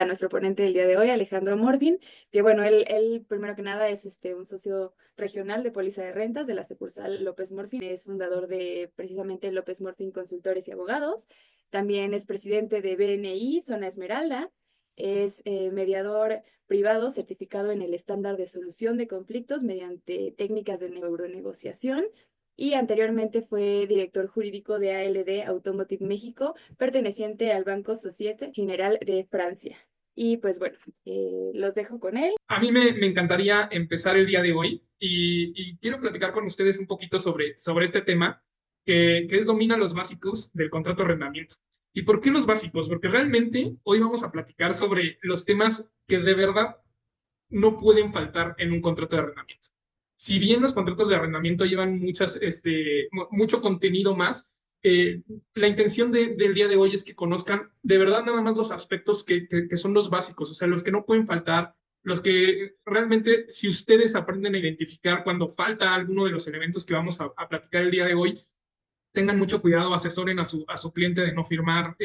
a nuestro ponente del día de hoy, Alejandro Morfin, que bueno, él primero que nada es un socio regional de póliza de rentas de la sucursal López Morfin, es fundador de precisamente López Morfin Consultores y Abogados, también es presidente de BNI Zona Esmeralda, es mediador privado certificado en el estándar de solución de conflictos mediante técnicas de neuronegociación y anteriormente fue director jurídico de ALD Automotive México, perteneciente al Banco Societe Generale de Francia. Y pues bueno, los dejo con él. A mí me encantaría empezar el día de hoy y quiero platicar con ustedes un poquito sobre este tema que es domina los básicos del contrato de arrendamiento. ¿Y por qué los básicos? Porque realmente hoy vamos a platicar sobre los temas que de verdad no pueden faltar en un contrato de arrendamiento. Si bien los contratos de arrendamiento llevan mucho contenido más, la intención del día de hoy es que conozcan de verdad nada más los aspectos que son los básicos, o sea, los que no pueden faltar, los que realmente si ustedes aprenden a identificar cuando falta alguno de los elementos que vamos a platicar el día de hoy, tengan mucho cuidado, asesoren a su cliente de no firmar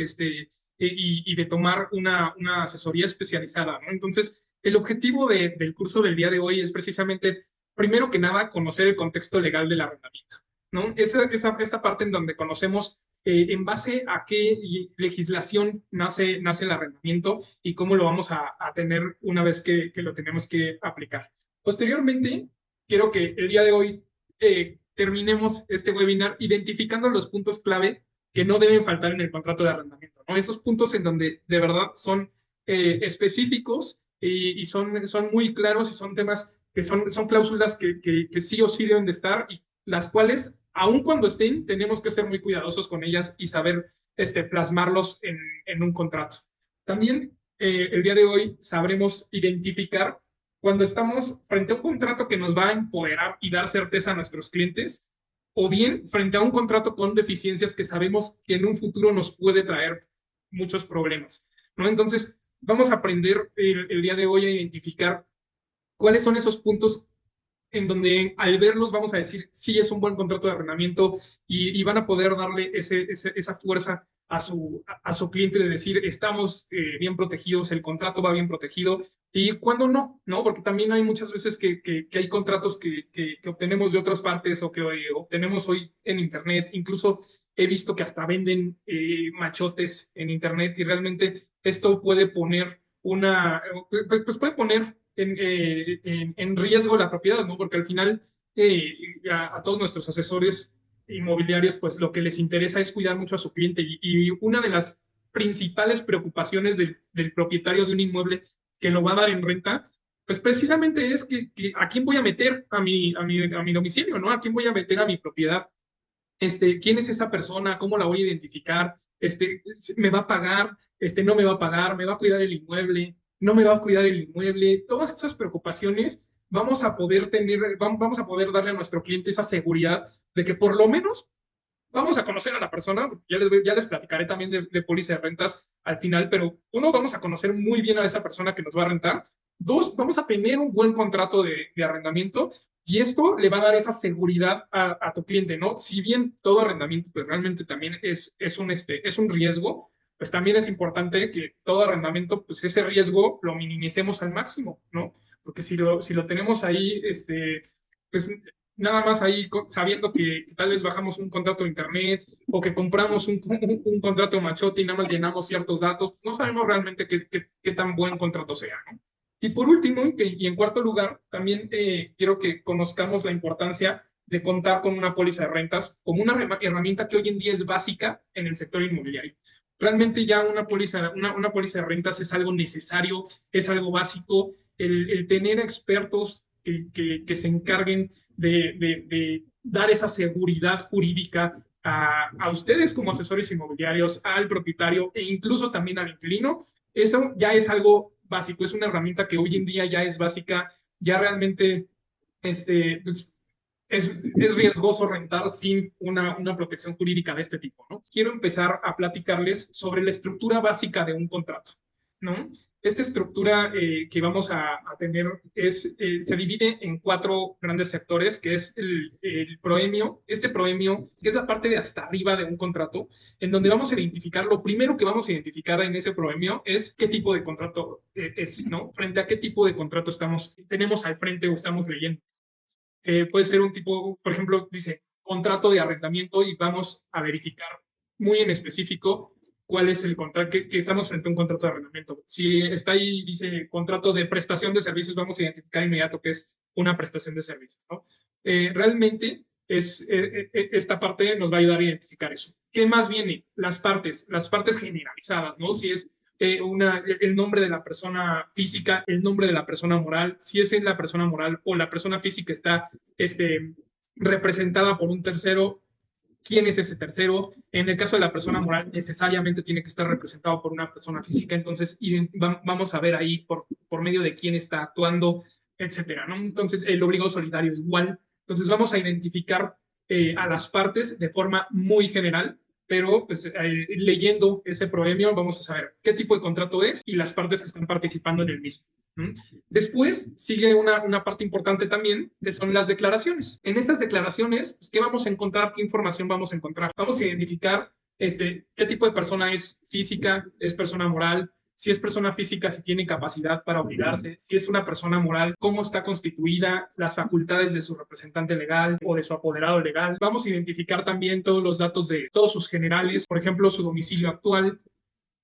y de tomar una asesoría especializada, ¿no? Entonces, el objetivo del curso del día de hoy es precisamente, primero que nada, conocer el contexto legal del arrendamiento, ¿no? Esta parte en donde conocemos en base a qué legislación nace el arrendamiento y cómo lo vamos a tener una vez que lo tenemos que aplicar. Posteriormente, quiero que el día de hoy terminemos este webinar identificando los puntos clave que no deben faltar en el contrato de arrendamiento, ¿no? Esos puntos en donde de verdad son específicos y son muy claros y son temas que son cláusulas que sí o sí deben de estar y las cuales, aun cuando estén, tenemos que ser muy cuidadosos con ellas y saber plasmarlos en un contrato. También el día de hoy sabremos identificar cuando estamos frente a un contrato que nos va a empoderar y dar certeza a nuestros clientes, o bien frente a un contrato con deficiencias que sabemos que en un futuro nos puede traer muchos problemas, ¿no? Entonces, vamos a aprender el día de hoy a identificar cuáles son esos puntos en donde al verlos vamos a decir, sí, es un buen contrato de arrendamiento y van a poder darle esa fuerza a su cliente de decir, estamos bien protegidos, el contrato va bien protegido y cuando no, ¿no? Porque también hay muchas veces que hay contratos que obtenemos de otras partes o que obtenemos hoy en Internet, incluso he visto que hasta venden machotes en Internet y realmente esto puede poner pues puede poner en riesgo la propiedad, ¿no? Porque al final a todos nuestros asesores inmobiliarios, pues lo que les interesa es cuidar mucho a su cliente y una de las principales preocupaciones del propietario de un inmueble que lo va a dar en renta, pues precisamente es que a quién voy a meter a mi domicilio, ¿no? A quién voy a meter a mi propiedad. ¿Quién es esa persona? ¿Cómo la voy a identificar? ¿Me va a pagar? ¿No me va a pagar? ¿Me va a cuidar el inmueble? ¿No me va a cuidar el inmueble? Todas esas preocupaciones vamos a poder darle a nuestro cliente esa seguridad de que por lo menos vamos a conocer a la persona, ya les platicaré también de póliza de rentas al final, pero uno, vamos a conocer muy bien a esa persona que nos va a rentar. Dos, vamos a tener un buen contrato de arrendamiento y esto le va a dar esa seguridad a tu cliente, ¿no? Si bien todo arrendamiento, pues realmente también es un riesgo, pues también es importante que todo arrendamiento, pues ese riesgo lo minimicemos al máximo, ¿no? Porque si lo tenemos ahí, pues nada más ahí sabiendo que tal vez bajamos un contrato de internet o que compramos un contrato machote y nada más llenamos ciertos datos, no sabemos realmente qué tan buen contrato sea, ¿no? Y por último, y en cuarto lugar, también quiero que conozcamos la importancia de contar con una póliza de rentas como una herramienta que hoy en día es básica en el sector inmobiliario. Realmente ya una póliza de rentas es algo necesario, es algo básico. El tener expertos que se encarguen de dar esa seguridad jurídica a ustedes como asesores inmobiliarios, al propietario e incluso también al inquilino, eso ya es algo básico, es una herramienta que hoy en día ya es básica, ya realmente pues, es riesgoso rentar sin una protección jurídica de este tipo, ¿no? Quiero empezar a platicarles sobre la estructura básica de un contrato, ¿no? Esta estructura que vamos a tener se divide en cuatro grandes sectores, que es el proemio, este proemio, que es la parte de hasta arriba de un contrato, en donde vamos a identificar, lo primero que vamos a identificar en ese proemio es qué tipo de contrato es, ¿no? Frente a qué tipo de contrato tenemos al frente o estamos leyendo. Puede ser un tipo, por ejemplo, dice contrato de arrendamiento y vamos a verificar muy en específico cuál es el contrato, que estamos frente a un contrato de arrendamiento. Si está ahí, dice contrato de prestación de servicios, vamos a identificar inmediato que es una prestación de servicios, ¿no? Realmente esta parte nos va a ayudar a identificar eso. ¿Qué más viene? Las partes generalizadas, ¿no? Si es el nombre de la persona física, el nombre de la persona moral, si es en la persona moral o la persona física está representada por un tercero, quién es ese tercero. En el caso de la persona moral, necesariamente tiene que estar representado por una persona física, entonces vamos a ver ahí por medio de quién está actuando, etcétera, ¿no? Entonces, el obligado solidario igual. Entonces, vamos a identificar a las partes de forma muy general, pero pues, leyendo ese proemio vamos a saber qué tipo de contrato es y las partes que están participando en el mismo. ¿Mm? Después sigue una parte importante también, que son las declaraciones. En estas declaraciones, pues, ¿qué vamos a encontrar? ¿Qué información vamos a encontrar? Vamos a identificar qué tipo de persona es física, es persona moral, si es persona física, si tiene capacidad para obligarse, si es una persona moral, cómo está constituida, las facultades de su representante legal o de su apoderado legal. Vamos a identificar también todos los datos de todos sus generales, por ejemplo, su domicilio actual.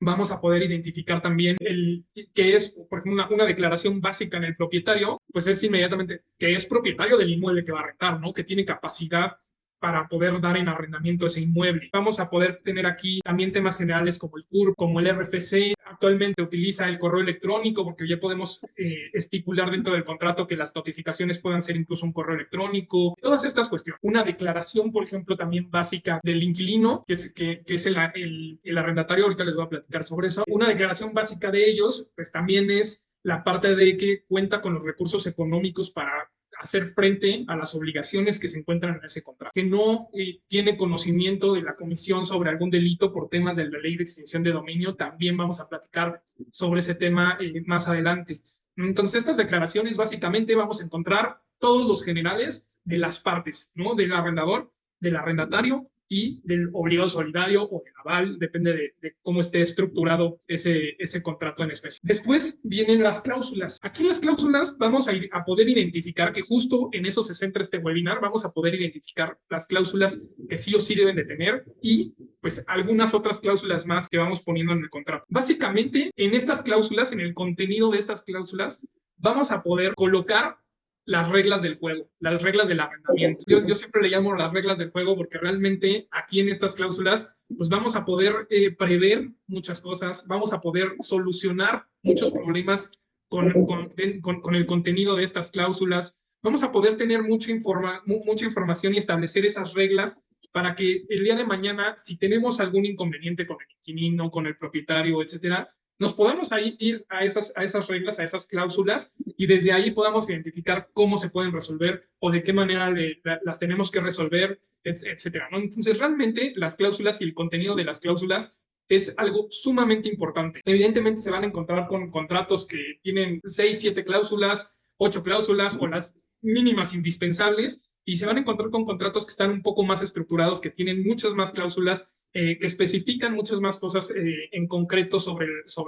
Vamos a poder identificar también el que es, por ejemplo, una declaración básica en el propietario, pues es inmediatamente que es propietario del inmueble que va a rentar, ¿no? Que tiene capacidad para poder dar en arrendamiento ese inmueble. Vamos a poder tener aquí también temas generales como el CURP, como el RFC. Actualmente utiliza el correo electrónico porque ya podemos estipular dentro del contrato que las notificaciones puedan ser incluso un correo electrónico. Todas estas cuestiones. Una declaración, por ejemplo, también básica del inquilino, que es el arrendatario. Ahorita les voy a platicar sobre eso. Una declaración básica de ellos, pues también es la parte de que cuenta con los recursos económicos para hacer frente a las obligaciones que se encuentran en ese contrato, que no tiene conocimiento de la comisión sobre algún delito por temas de la ley de extinción de dominio. También vamos a platicar sobre ese tema más adelante. Entonces, estas declaraciones básicamente vamos a encontrar todos los generales de las partes, ¿no? Del arrendador, del arrendatario y del obligado solidario o del aval, depende de cómo esté estructurado ese contrato en especie. Después vienen las cláusulas. Aquí en las cláusulas vamos a poder identificar, que justo en eso se centra este webinar, vamos a poder identificar las cláusulas que sí o sí deben de tener y pues algunas otras cláusulas más que vamos poniendo en el contrato. Básicamente, en estas cláusulas, en el contenido de estas cláusulas, vamos a poder colocar las reglas del juego, las reglas del arrendamiento. Yo siempre le llamo las reglas del juego porque realmente aquí en estas cláusulas pues vamos a poder prever muchas cosas, vamos a poder solucionar muchos problemas con el contenido de estas cláusulas, vamos a poder tener mucha información y establecer esas reglas para que el día de mañana, si tenemos algún inconveniente con el inquilino, con el propietario, etcétera, nos podemos ir a esas reglas, a esas cláusulas, y desde ahí podamos identificar cómo se pueden resolver o de qué manera las tenemos que resolver, etcétera, ¿no? Entonces, realmente las cláusulas y el contenido de las cláusulas es algo sumamente importante. Evidentemente se van a encontrar con contratos que tienen 6, 7 cláusulas, 8 cláusulas o las mínimas indispensables, y se van a encontrar con contratos que están un poco más estructurados, que tienen muchas más cláusulas, que especifican muchas más cosas en concreto sobre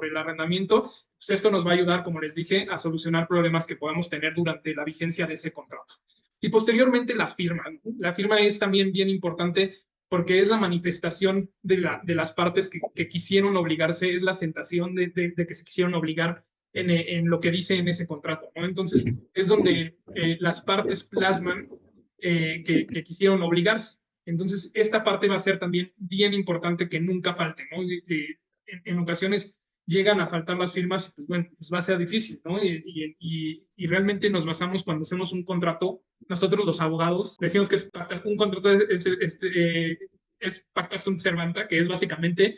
el arrendamiento. Pues esto nos va a ayudar, como les dije, a solucionar problemas que podamos tener durante la vigencia de ese contrato. Y posteriormente la firma. La firma es también bien importante porque es la manifestación de las partes que quisieron obligarse, es la sentación de que se quisieron obligar en lo que dice en ese contrato, ¿no? Entonces, es donde las partes plasman que quisieron obligarse. Entonces, esta parte va a ser también bien importante que nunca falte, ¿no? En ocasiones llegan a faltar las firmas, pues bueno, pues va a ser difícil, ¿no? Y realmente nos basamos cuando hacemos un contrato, nosotros los abogados decimos que un contrato es pacta sunt servanda, que es básicamente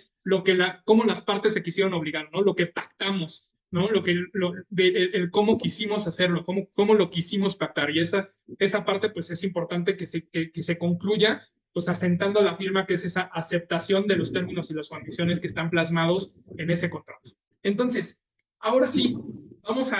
cómo las partes se quisieron obligar, ¿no? Lo que pactamos, ¿no? El cómo quisimos hacerlo, cómo lo quisimos pactar. Y esa parte, pues es importante que se concluya, pues asentando la firma, que es esa aceptación de los términos y las condiciones que están plasmados en ese contrato. Entonces, Ahora sí, vamos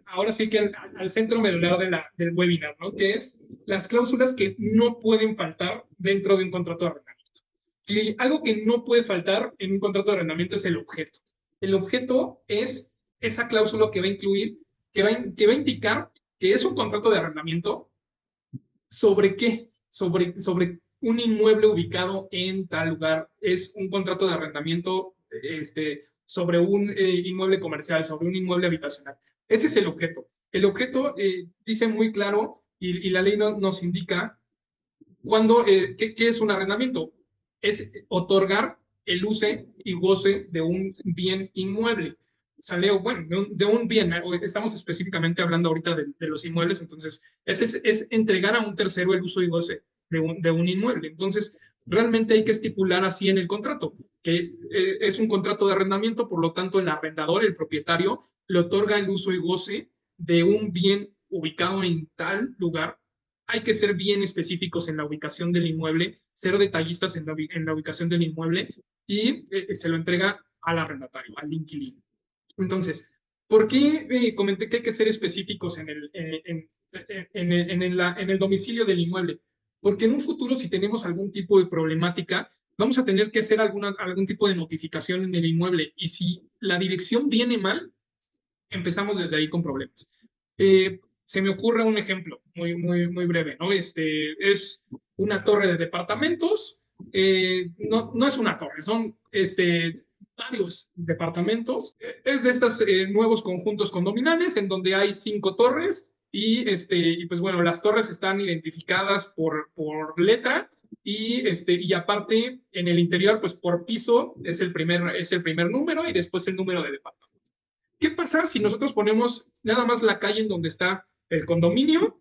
ahora sí que al centro medular del webinar, ¿no? Que es las cláusulas que no pueden faltar dentro de un contrato de arrendamiento. Y algo que no puede faltar en un contrato de arrendamiento es el objeto. El objeto es esa cláusula que va a incluir, que va a indicar que es un contrato de arrendamiento. ¿Sobre qué? Sobre un inmueble ubicado en tal lugar. Es un contrato de arrendamiento sobre un inmueble comercial, sobre un inmueble habitacional. Ese es el objeto. El objeto dice muy claro y la ley nos indica ¿qué es un arrendamiento? Es otorgar el use y goce de un bien inmueble. Sale, bueno, de un bien, estamos específicamente hablando ahorita de los inmuebles, entonces es entregar a un tercero el uso y goce de un inmueble. Entonces, realmente hay que estipular así en el contrato, que es un contrato de arrendamiento, por lo tanto, el arrendador, el propietario, le otorga el uso y goce de un bien ubicado en tal lugar. Hay que ser bien específicos en la ubicación del inmueble, ser detallistas en la ubicación del inmueble y se lo entrega al arrendatario, al inquilino. Entonces, ¿por qué comenté que hay que ser específicos en el domicilio del inmueble? Porque en un futuro, si tenemos algún tipo de problemática, vamos a tener que hacer algún tipo de notificación en el inmueble. Y si la dirección viene mal, empezamos desde ahí con problemas. Se me ocurre un ejemplo muy breve, ¿no? Es una torre de departamentos, no es una torre, son varios departamentos. Es de estos nuevos conjuntos condominales en donde hay 5 torres y pues bueno, las torres están identificadas por letra y aparte en el interior, pues por piso es el primer número y después el número de departamento. ¿Qué pasa si nosotros ponemos nada más la calle en donde está el condominio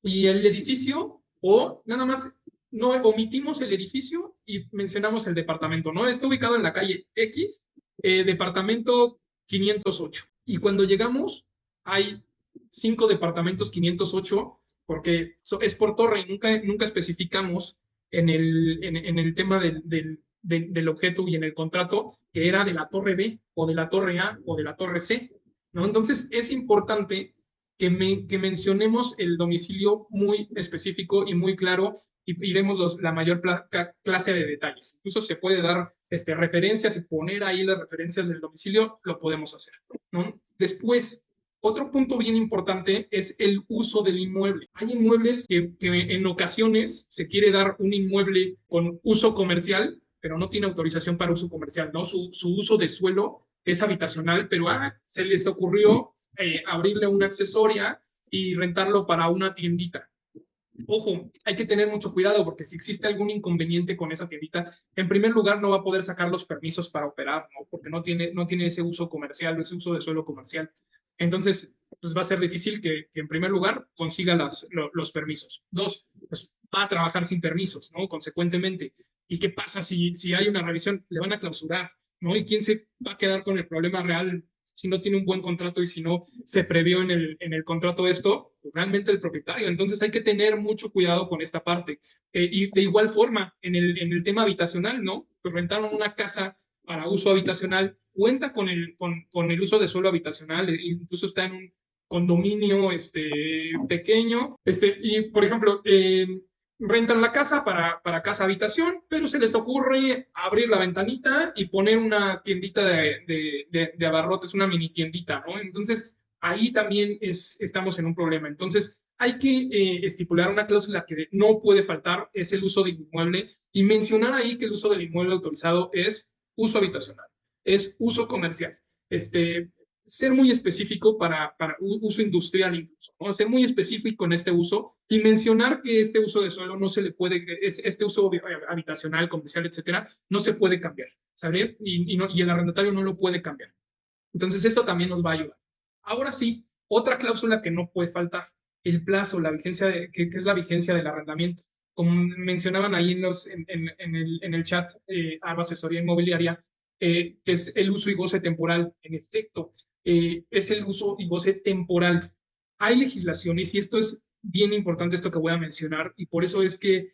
y el edificio o nada más no omitimos el edificio y mencionamos el departamento, ¿no? Está ubicado en la calle X, departamento 508. Y cuando llegamos hay 5 departamentos 508 porque es por torre y nunca especificamos en el tema del objeto y en el contrato que era de la torre B o de la torre A o de la torre C, ¿no? Entonces es importante que mencionemos el domicilio muy específico y muy claro y iremos la mayor clase de detalles. Incluso se puede dar referencias y poner ahí las referencias del domicilio, lo podemos hacer, ¿no? Después, otro punto bien importante es el uso del inmueble. Hay inmuebles que en ocasiones se quiere dar un inmueble con uso comercial, pero no tiene autorización para uso comercial, ¿no? Su uso de suelo es habitacional, pero se les ocurrió abrirle una accesoria y rentarlo para una tiendita. Ojo, hay que tener mucho cuidado porque si existe algún inconveniente con esa tiendita, en primer lugar no va a poder sacar los permisos para operar, ¿no? Porque no tiene ese uso comercial, ese uso de suelo comercial. Entonces, pues va a ser difícil que en primer lugar consiga los permisos. Dos, pues va a trabajar sin permisos, ¿no? Consecuentemente. ¿Y qué pasa si hay una revisión? Le van a clausurar, ¿no? ¿Y quién se va a quedar con el problema real si no tiene un buen contrato y si no se previó en el contrato esto? Pues realmente el propietario. Entonces hay que tener mucho cuidado con esta parte. Y de igual forma, en el tema habitacional, ¿no? Pues rentaron una casa para uso habitacional, cuenta con el uso de suelo habitacional, incluso está en un condominio pequeño, y por ejemplo, rentan la casa para casa habitación, pero se les ocurre abrir la ventanita y poner una tiendita de abarrotes, una mini tiendita, ¿no? Entonces, ahí también estamos en un problema. Entonces, hay que estipular una cláusula que no puede faltar, es el uso del inmueble, y mencionar ahí que el uso del inmueble autorizado es uso habitacional, es uso comercial. Ser muy específico para uso industrial incluso, ¿no? Ser muy específico en este uso y mencionar que este uso de suelo no se le puede, este uso habitacional, comercial, etcétera, no se puede cambiar, ¿sabe? Y el arrendatario no lo puede cambiar. Entonces, esto también nos va a ayudar. Ahora sí, otra cláusula que no puede faltar, el plazo, la vigencia, que es la vigencia del arrendamiento. Como mencionaban ahí en el chat, asesoría inmobiliaria, que es el uso y goce temporal. En efecto, es el uso y goce temporal. Hay legislaciones, y esto es bien importante, esto que voy a mencionar, y por eso es que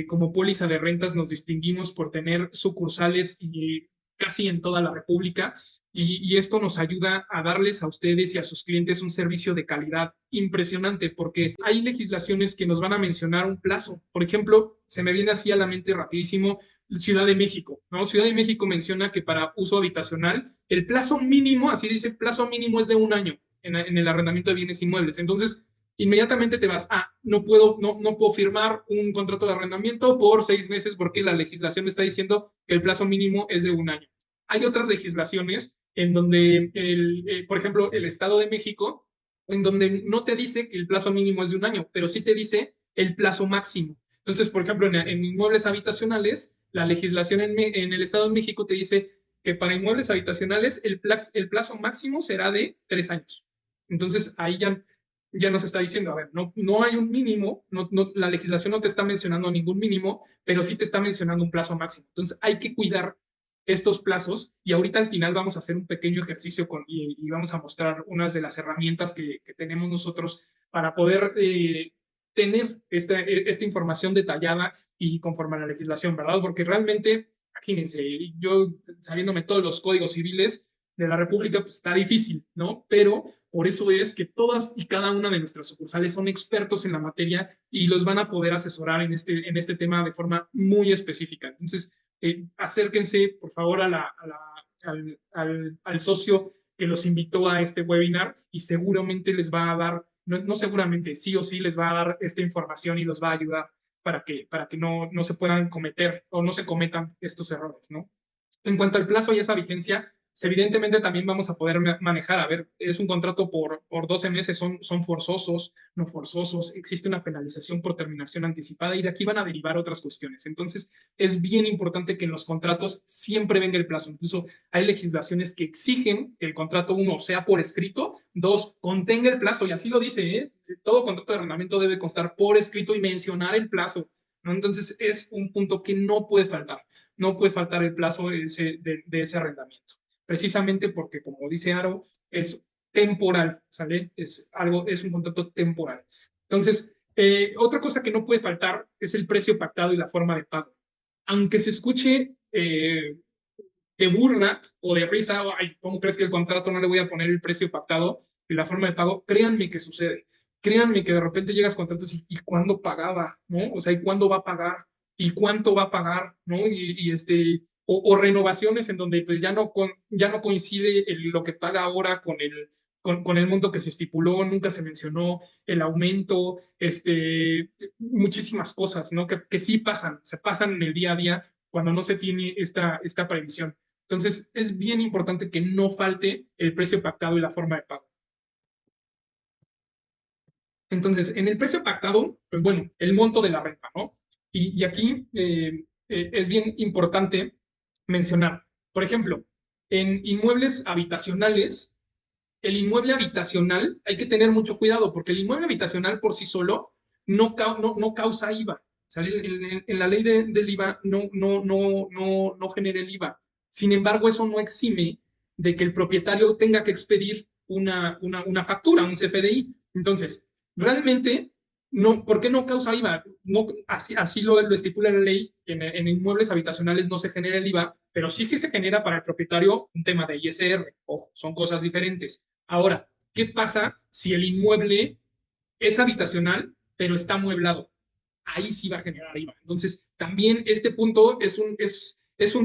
como póliza de rentas nos distinguimos por tener sucursales y casi en toda la República y esto nos ayuda a darles a ustedes y a sus clientes un servicio de calidad impresionante, porque hay legislaciones que nos van a mencionar un plazo. Por ejemplo, se me viene así a la mente rapidísimo Ciudad de México, ¿no? Ciudad de México menciona que para uso habitacional el plazo mínimo, así dice, plazo mínimo es de un año en el arrendamiento de bienes inmuebles. Entonces, inmediatamente te vas, no puedo firmar un contrato de arrendamiento por 6 meses porque la legislación está diciendo que el plazo mínimo es de un año. Hay otras legislaciones en donde, por ejemplo, el Estado de México, en donde no te dice que el plazo mínimo es de un año, pero sí te dice el plazo máximo. Entonces, por ejemplo, en inmuebles habitacionales, la legislación en el Estado de México te dice que para inmuebles habitacionales el plazo máximo será de 3 años. Entonces, ahí ya nos está diciendo, a ver, no hay un mínimo, la legislación no te está mencionando ningún mínimo, pero sí te está mencionando un plazo máximo. Entonces, hay que cuidar estos plazos y ahorita al final vamos a hacer un pequeño ejercicio y vamos a mostrar unas de las herramientas que tenemos nosotros para poder tener esta información detallada y conforme a la legislación, ¿verdad? Porque realmente, imagínense, yo sabiéndome todos los códigos civiles de la República, pues está difícil, ¿no? Pero por eso es que todas y cada una de nuestras sucursales son expertos en la materia y los van a poder asesorar en este tema de forma muy específica. Entonces, acérquense, por favor, al socio que los invitó a este webinar y seguramente les va a dar, no seguramente, sí o sí les va a dar esta información y los va a ayudar para que no se puedan cometer o no se cometan estos errores, ¿no? En cuanto al plazo y esa vigencia, pues, evidentemente también vamos a poder manejar, a ver, es un contrato por 12 meses, son forzosos, no forzosos, existe una penalización por terminación anticipada y de aquí van a derivar otras cuestiones. Entonces, es bien importante que en los contratos siempre venga el plazo. Incluso hay legislaciones que exigen que el contrato, uno, sea por escrito, dos, contenga el plazo, y así lo dice, ¿eh? Todo contrato de arrendamiento debe constar por escrito y mencionar el plazo, ¿no? Entonces, es un punto que no puede faltar, no puede faltar el plazo de ese arrendamiento. Precisamente porque, como dice Aro, es temporal, ¿sale? Es un contrato temporal. Entonces, otra cosa que no puede faltar es el precio pactado y la forma de pago. Aunque se escuche de burla o de risa, o, ay, ¿cómo crees que el contrato no le voy a poner el precio pactado y la forma de pago? Créanme que sucede. Créanme que de repente llegas a contratos y ¿cuándo pagaba? ¿No? O sea, ¿y cuándo va a pagar? ¿Y cuánto va a pagar? ¿No? O renovaciones en donde pues ya no coincide lo que paga ahora con el monto que se estipuló, nunca se mencionó el aumento, muchísimas cosas, ¿no? Que sí pasan, se pasan en el día a día cuando no se tiene esta previsión. Entonces, es bien importante que no falte el precio pactado y la forma de pago. Entonces, en el precio pactado, pues bueno, el monto de la renta, ¿no? Y aquí es bien importante mencionar, por ejemplo, en inmuebles habitacionales, el inmueble habitacional hay que tener mucho cuidado porque el inmueble habitacional por sí solo no causa IVA. ¿Sale? En la ley del IVA no genera el IVA. Sin embargo, eso no exime de que el propietario tenga que expedir una factura, un CFDI. Entonces, realmente, no, ¿por qué no causa IVA? No, así lo estipula la ley, que en inmuebles habitacionales no se genera el IVA, pero sí que se genera para el propietario un tema de ISR. Ojo, son cosas diferentes. Ahora, ¿qué pasa si el inmueble es habitacional, pero está amueblado? Ahí sí va a generar IVA. Entonces, también este punto es un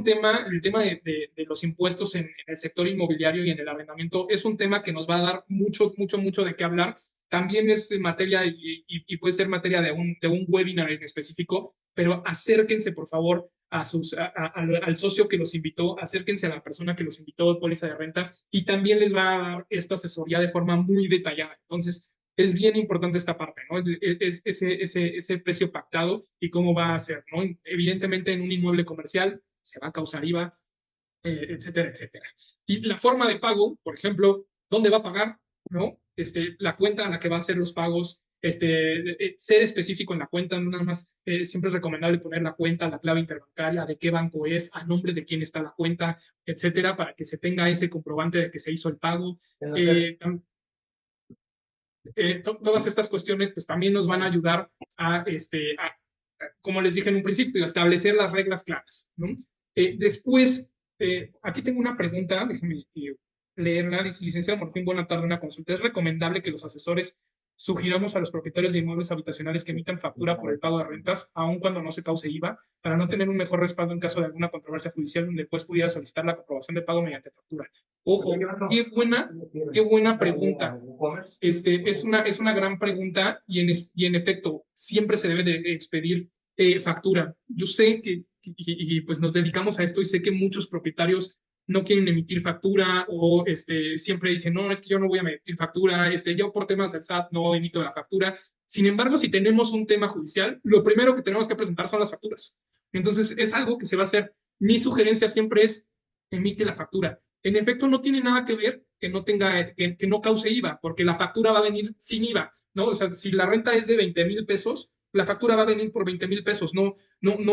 tema, el tema de los impuestos en el sector inmobiliario y en el arrendamiento, es un tema que nos va a dar mucho, mucho, mucho de qué hablar. También es materia y puede ser materia de un webinar en específico, pero acérquense, por favor, al socio que los invitó, acérquense a la persona que los invitó de póliza de rentas y también les va a dar esta asesoría de forma muy detallada. Entonces, es bien importante esta parte, ¿no? Ese precio pactado y cómo va a ser, ¿no? Evidentemente en un inmueble comercial se va a causar IVA, etcétera, etcétera. Y la forma de pago, por ejemplo, ¿dónde va a pagar? ¿No? La cuenta a la que va a hacer los pagos, ser específico en la cuenta, no nada más, siempre es recomendable poner la cuenta, la clave interbancaria, de qué banco es, a nombre de quién está la cuenta, etcétera, para que se tenga ese comprobante de que se hizo el pago. Todas estas cuestiones pues también nos van a ayudar como les dije en un principio, a establecer las reglas claras, ¿no? Después, Aquí tengo una pregunta, déjeme leerla. Dice, licenciado Morfín, buena tarde, una consulta. ¿Es recomendable que los asesores sugiramos a los propietarios de inmuebles habitacionales que emitan factura por el pago de rentas, aun cuando no se cause IVA, para no tener un mejor respaldo en caso de alguna controversia judicial donde después pudiera solicitar la comprobación de pago mediante factura? Ojo, qué buena pregunta. Es una gran pregunta y en efecto, siempre se debe de expedir factura. Yo sé pues nos dedicamos a esto y sé que muchos propietarios no quieren emitir factura o siempre dicen, no, es que yo no voy a emitir factura, yo por temas del SAT no emito la factura. Sin embargo, si tenemos un tema judicial, lo primero que tenemos que presentar son las facturas. Entonces, es algo que se va a hacer. Mi sugerencia siempre es, emite la factura. En efecto, no tiene nada que ver que no tenga, que no cause IVA, porque la factura va a venir sin IVA, ¿no? O sea, si la renta es de 20,000 pesos, la factura va a venir por 20,000 pesos, no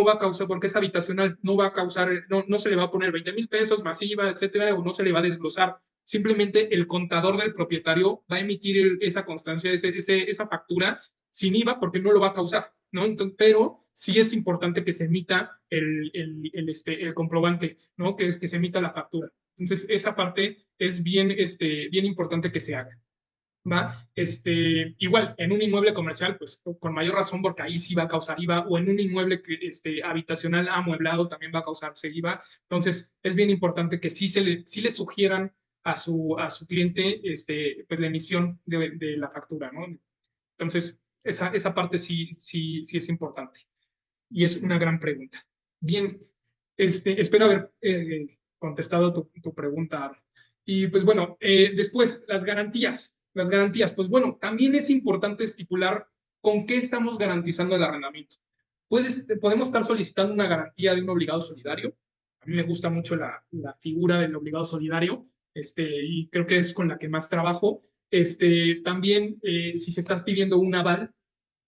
va a causar, porque es habitacional, no va a causar, no se le va a poner 20,000 pesos masiva, etcétera, o no se le va a desglosar. Simplemente el contador del propietario va a emitir esa constancia, esa factura sin IVA porque no lo va a causar, ¿no? Entonces, pero sí es importante que se emita el comprobante, ¿no? Que se emita la factura. Entonces, esa parte es bien importante que se haga. ¿Va? Igual, en un inmueble comercial, pues con mayor razón, porque ahí sí va a causar IVA, o en un inmueble habitacional amueblado también va a causarse IVA. Entonces, es bien importante que sí le sugieran a su cliente pues, la emisión de la factura, ¿no? Entonces, esa parte sí es importante. Y es una gran pregunta. Bien, espero haber contestado tu pregunta, Aaron. Y pues bueno, después, las garantías. Las garantías, pues bueno, también es importante estipular con qué estamos garantizando el arrendamiento. Podemos estar solicitando una garantía de un obligado solidario. A mí me gusta mucho la figura del obligado solidario, y creo que es con la que más trabajo. También, si se está pidiendo un aval,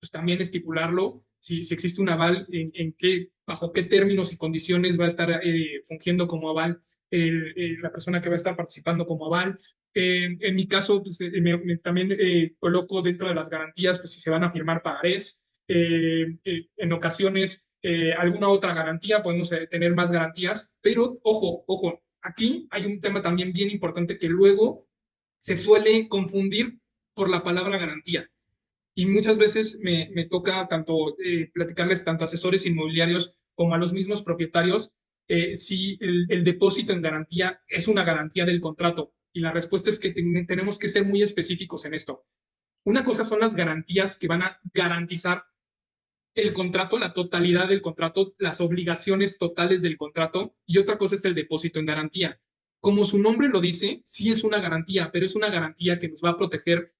pues también estipularlo, si existe un aval, bajo qué términos y condiciones va a estar fungiendo como aval la persona que va a estar participando como aval. En mi caso, pues, también coloco dentro de las garantías, pues si se van a firmar pagarés, en ocasiones alguna otra garantía, podemos tener más garantías, pero ojo, aquí hay un tema también bien importante que luego se suele confundir por la palabra garantía. Y muchas veces me toca tanto platicarles tanto a asesores inmobiliarios como a los mismos propietarios si el depósito en garantía es una garantía del contrato. Y la respuesta es que tenemos que ser muy específicos en esto. Una cosa son las garantías que van a garantizar el contrato, la totalidad del contrato, las obligaciones totales del contrato, y otra cosa es el depósito en garantía. Como su nombre lo dice, sí es una garantía, pero es una garantía que nos va a proteger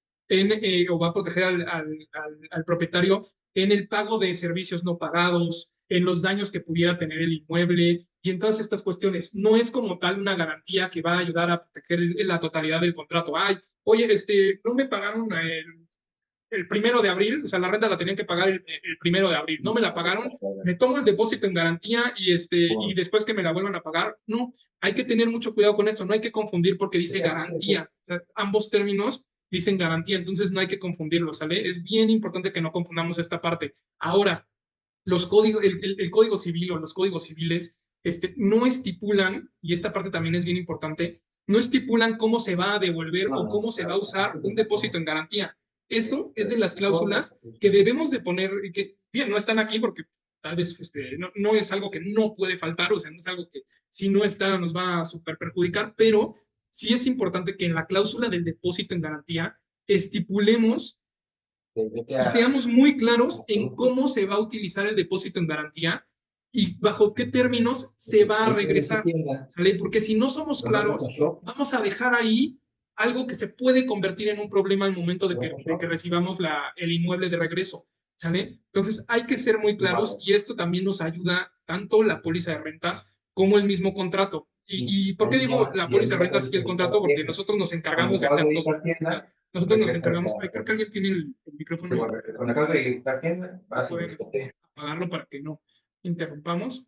o va a proteger al propietario en el pago de servicios no pagados, en los daños que pudiera tener el inmueble y en todas estas cuestiones. No es como tal una garantía que va a ayudar a proteger la totalidad del contrato. Ay, oye, no me pagaron el 1 de abril, o sea, la renta la tenían que pagar el 1 de abril, no me la pagaron, me tomo el depósito en garantía y después que me la vuelvan a pagar. No, hay que tener mucho cuidado con esto, no hay que confundir porque dice garantía, o sea, ambos términos dicen garantía, entonces no hay que confundirlo, ¿sale? Es bien importante que no confundamos esta parte. Ahora, el Código Civil o los códigos civiles no estipulan, y esta parte también es bien importante, no estipulan cómo se va a devolver o cómo se va a usar un depósito en garantía. Eso es de las cláusulas que debemos de poner, que bien, no están aquí porque tal vez no es algo que no puede faltar, o sea, no es algo que si no está nos va a súper perjudicar, pero sí es importante que en la cláusula del depósito en garantía estipulemos y seamos muy claros en cómo se va a utilizar el depósito en garantía y bajo qué términos se va a regresar, ¿sale? Porque si no somos claros, vamos a dejar ahí algo que se puede convertir en un problema al momento de que recibamos el inmueble de regreso, ¿sale? Entonces hay que ser muy claros y esto también nos ayuda tanto la póliza de rentas como el mismo contrato. ¿Y por qué digo la póliza de rentas y el contrato? Porque nosotros nos encargamos de hacer todo. O sea, nosotros nos encargamos, ay, creo que alguien tiene el micrófono. Cuando acabas de ir la tienda, vas y Pueden apagarlo para que no interrumpamos.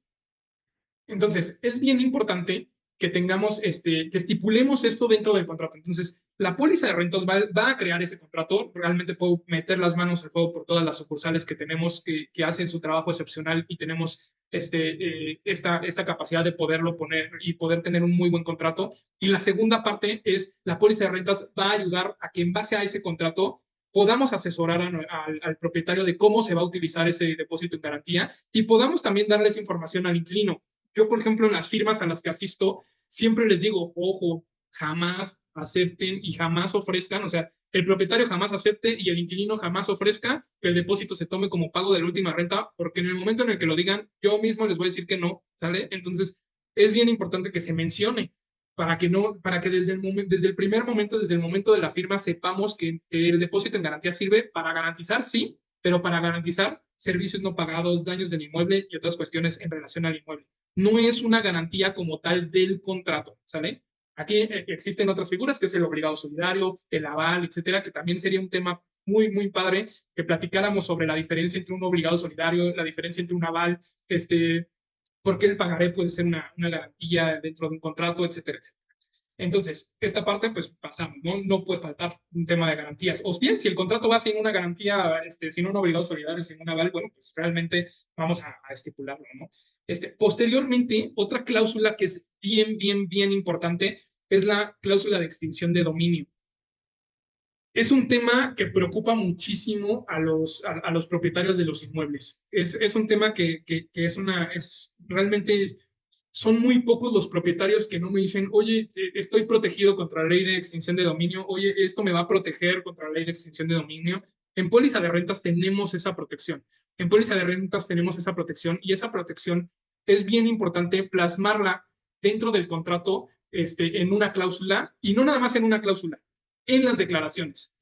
Entonces, es bien importante que tengamos, que estipulemos esto dentro del contrato. Entonces, la póliza de rentas va a crear ese contrato. Realmente puedo meter las manos al fuego por todas las sucursales que tenemos que hacen su trabajo excepcional y tenemos esta capacidad de poderlo poner y poder tener un muy buen contrato. Y la segunda parte es la póliza de rentas va a ayudar a que en base a ese contrato podamos asesorar al propietario de cómo se va a utilizar ese depósito en garantía y podamos también darles información al inquilino. Yo, por ejemplo, en las firmas a las que asisto, siempre les digo, ojo, jamás acepten y jamás ofrezcan, o sea, el propietario jamás acepte y el inquilino jamás ofrezca que el depósito se tome como pago de la última renta, porque en el momento en el que lo digan, yo mismo les voy a decir que no, ¿sale? Entonces, es bien importante que se mencione para que no, para que desde el primer momento, desde el momento de la firma, sepamos que el depósito en garantía sirve para garantizar, sí, pero para garantizar servicios no pagados, daños del inmueble y otras cuestiones en relación al inmueble. No es una garantía como tal del contrato, ¿sale? Aquí existen otras figuras, que es el obligado solidario, el aval, etcétera, que también sería un tema muy, muy padre que platicáramos sobre la diferencia entre un obligado solidario, la diferencia entre un aval, por qué el pagaré puede ser una garantía dentro de un contrato, etcétera, etcétera. Entonces, esta parte, pues pasamos, ¿no? No puede faltar un tema de garantías. O bien, si el contrato va sin una garantía, sin un obligado solidario, sin un aval, bueno, pues realmente vamos a estipularlo, ¿no? Posteriormente, otra cláusula que es bien, bien, bien importante es la cláusula de extinción de dominio. Es un tema que preocupa muchísimo a los propietarios de los inmuebles. Es un tema que es realmente son muy pocos los propietarios que no me dicen, oye, estoy protegido contra la ley de extinción de dominio, oye, esto me va a proteger contra la ley de extinción de dominio. En póliza de rentas tenemos esa protección. En póliza de rentas tenemos esa protección y esa protección es bien importante plasmarla dentro del contrato en una cláusula y no nada más en una cláusula, en las declaraciones.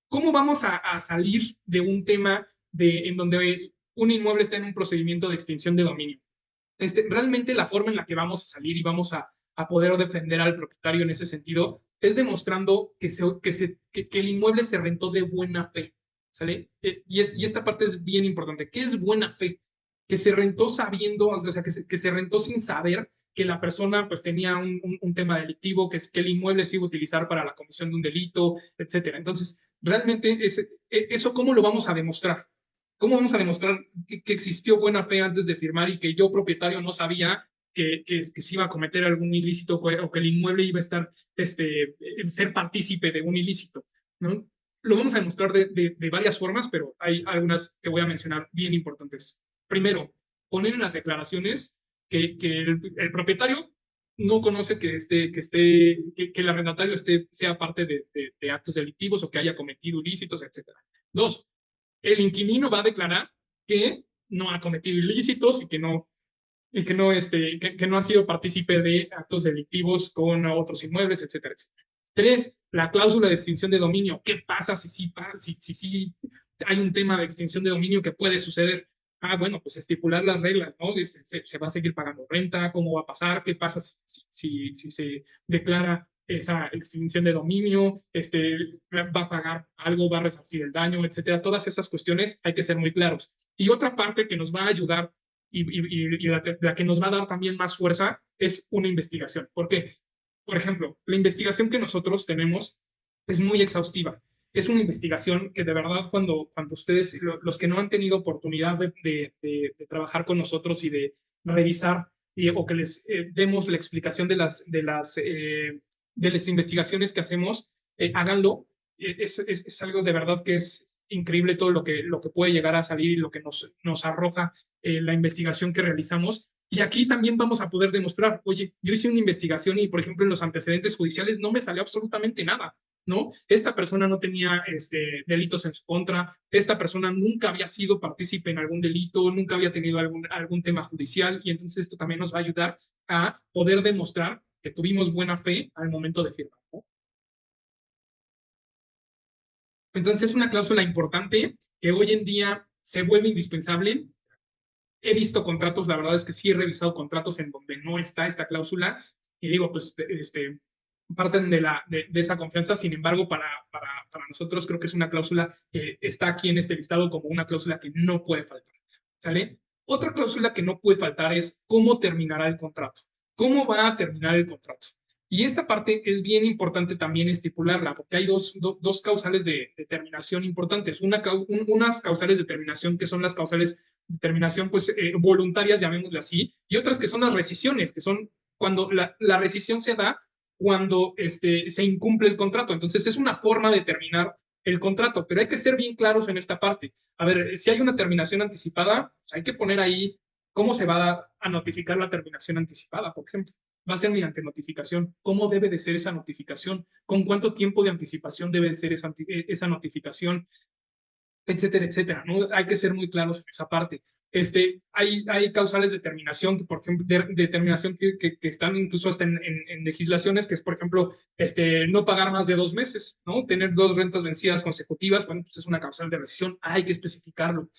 ¿Cómo vamos a salir de un tema en donde un inmueble está en un procedimiento de extinción de dominio? Realmente la forma en la que vamos a salir y vamos a poder defender al propietario en ese sentido es demostrando que el inmueble se rentó de buena fe, ¿sale? Y esta parte es bien importante. ¿Qué es buena fe? Que se rentó sabiendo, o sea, que se rentó sin saber que la persona pues tenía un tema delictivo, que el inmueble se iba a utilizar para la comisión de un delito, etcétera. Entonces, realmente eso, ¿cómo lo vamos a demostrar? ¿Cómo vamos a demostrar que existió buena fe antes de firmar y que yo, propietario, no sabía que se iba a cometer algún ilícito o que el inmueble iba a estar, ser partícipe de un ilícito, ¿no? Lo vamos a demostrar de varias formas, pero hay algunas que voy a mencionar bien importantes. Primero, poner en las declaraciones que el propietario no conoce que el arrendatario sea parte de actos delictivos o que haya cometido ilícitos, etcétera. Dos, el inquilino va a declarar que no ha cometido ilícitos y que no ha sido partícipe de actos delictivos con otros inmuebles, etcétera, etcétera. Tres, la cláusula de extinción de dominio. ¿Qué pasa si hay un tema de extinción de dominio que puede suceder? Ah, bueno, pues estipular las reglas, ¿no? Se va a seguir pagando renta, ¿cómo va a pasar? ¿Qué pasa si se declara esa extinción de dominio? ¿Va a pagar algo? ¿Va a resarcir el daño? Etcétera. Todas esas cuestiones hay que ser muy claros. Y otra parte que nos va a ayudar y la que nos va a dar también más fuerza es una investigación. Porque, por ejemplo, la investigación que nosotros tenemos es muy exhaustiva. Es una investigación que de verdad cuando ustedes, los que no han tenido oportunidad de trabajar con nosotros y de revisar o que les demos la explicación de las investigaciones que hacemos, háganlo. Es algo de verdad que es increíble todo lo que puede llegar a salir y lo que nos arroja la investigación que realizamos. Y aquí también vamos a poder demostrar, oye, yo hice una investigación y, por ejemplo, en los antecedentes judiciales no me salió absolutamente nada, ¿no? Esta persona no tenía delitos en su contra, esta persona nunca había sido partícipe en algún delito, nunca había tenido algún tema judicial, y entonces esto también nos va a ayudar a poder demostrar que tuvimos buena fe al momento de firmar, ¿no? Entonces es una cláusula importante que hoy en día se vuelve indispensable. He visto contratos, la verdad es que sí he revisado contratos en donde no está esta cláusula y digo, pues, parten de esa confianza. Sin embargo, para nosotros creo que es una cláusula que está aquí en este listado como una cláusula que no puede faltar, ¿sale? Otra cláusula que no puede faltar es cómo terminará el contrato. ¿Cómo va a terminar el contrato? Y esta parte es bien importante también estipularla, porque hay dos causales de terminación importantes. Unas causales de terminación que son las causales de terminación pues, voluntarias, llamémosle así, y otras que son las rescisiones, que son cuando la rescisión se da cuando se incumple el contrato. Entonces es una forma de terminar el contrato, pero hay que ser bien claros en esta parte. A ver, si hay una terminación anticipada, pues hay que poner ahí cómo se va a notificar la terminación anticipada, por ejemplo. Va a ser mediante notificación. ¿Cómo debe de ser esa notificación? ¿Con cuánto tiempo de anticipación debe de ser esa notificación? Etcétera, etcétera, ¿no? Hay que ser muy claros en esa parte. Hay causales de terminación, por ejemplo, de terminación que están incluso hasta en legislaciones, que es, por ejemplo, no pagar más de 2 meses, ¿no? Tener 2 rentas vencidas consecutivas, bueno, pues es una causal de rescisión, hay que especificarlo.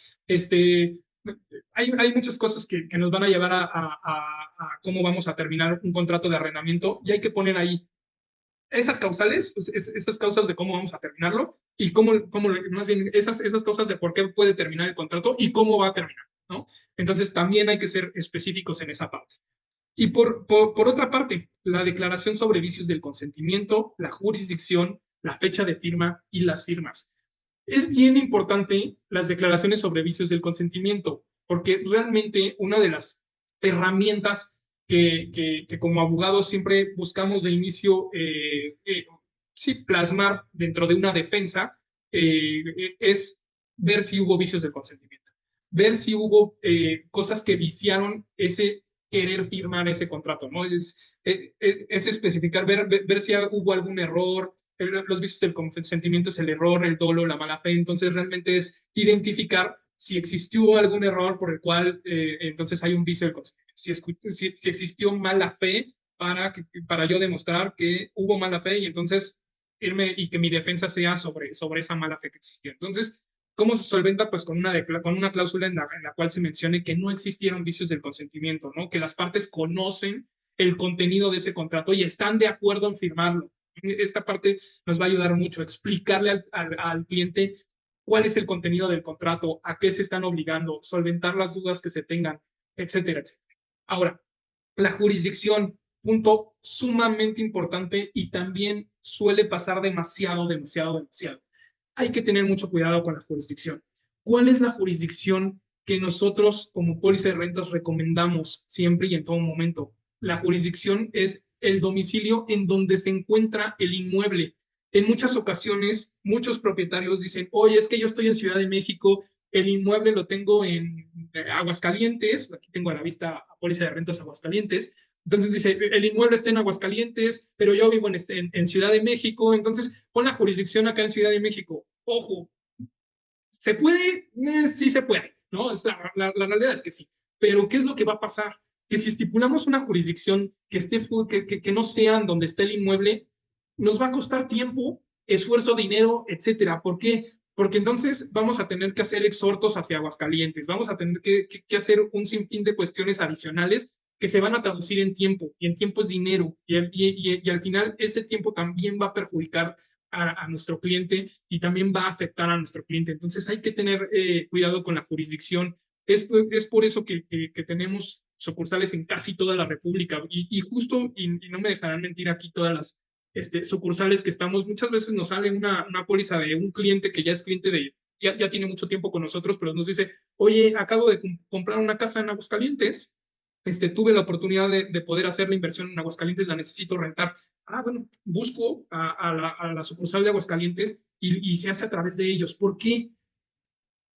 Hay muchas cosas que nos van a llevar a cómo vamos a terminar un contrato de arrendamiento y hay que poner ahí esas causales, pues, esas causas de cómo vamos a terminarlo y más bien esas causas de por qué puede terminar el contrato y cómo va a terminar, ¿no? Entonces también hay que ser específicos en esa parte. Y por otra parte, la declaración sobre vicios del consentimiento, la jurisdicción, la fecha de firma y las firmas. Es bien importante las declaraciones sobre vicios del consentimiento, porque realmente una de las herramientas que como abogados siempre buscamos de inicio, sí, plasmar dentro de una defensa, es ver si hubo vicios del consentimiento, ver si hubo cosas que viciaron ese querer firmar ese contrato, ¿no? Es especificar, ver si hubo algún error. Los vicios del consentimiento es el error, el dolo, la mala fe. Entonces realmente es identificar si existió algún error por el cual entonces hay un vicio del consentimiento. Si existió mala fe para yo demostrar que hubo mala fe y entonces irme y que mi defensa sea sobre esa mala fe que existió. Entonces, ¿cómo se solventa? Pues con una cláusula en la cual se mencione que no existieron vicios del consentimiento, ¿no? Que las partes conocen el contenido de ese contrato y están de acuerdo en firmarlo. Esta parte nos va a ayudar mucho, explicarle al cliente cuál es el contenido del contrato, a qué se están obligando, solventar las dudas que se tengan, etcétera, etcétera. Ahora, la jurisdicción, punto sumamente importante y también suele pasar demasiado, demasiado, demasiado. Hay que tener mucho cuidado con la jurisdicción. ¿Cuál es la jurisdicción que nosotros como póliza de rentas recomendamos siempre y en todo momento? La jurisdicción es el domicilio en donde se encuentra el inmueble. En muchas ocasiones, muchos propietarios dicen, oye, es que yo estoy en Ciudad de México, el inmueble lo tengo en Aguascalientes, aquí tengo a la vista a Póliza de Rentas Aguascalientes, entonces dice, el inmueble está en Aguascalientes, pero yo vivo en Ciudad de México, entonces pon la jurisdicción acá en Ciudad de México. Ojo, ¿se puede? Sí se puede, ¿no? La realidad es que sí. Pero ¿qué es lo que va a pasar? Que si estipulamos una jurisdicción que no sea donde esté el inmueble, nos va a costar tiempo, esfuerzo, dinero, etcétera. ¿Por qué? Porque entonces vamos a tener que hacer exhortos hacia Aguascalientes, vamos a tener que hacer un sinfín de cuestiones adicionales que se van a traducir en tiempo, y en tiempo es dinero, y al final ese tiempo también va a perjudicar a nuestro cliente y también va a afectar a nuestro cliente. Entonces hay que tener cuidado con la jurisdicción. Es por eso que tenemos sucursales en casi toda la República y justo, y no me dejarán mentir aquí todas las sucursales que estamos, muchas veces nos sale una póliza de un cliente que ya es cliente ya tiene mucho tiempo con nosotros, pero nos dice, oye, acabo de comprar una casa en Aguascalientes, tuve la oportunidad de poder hacer la inversión en Aguascalientes, la necesito rentar. Bueno, busco a la sucursal de Aguascalientes y se hace a través de ellos. ¿Por qué?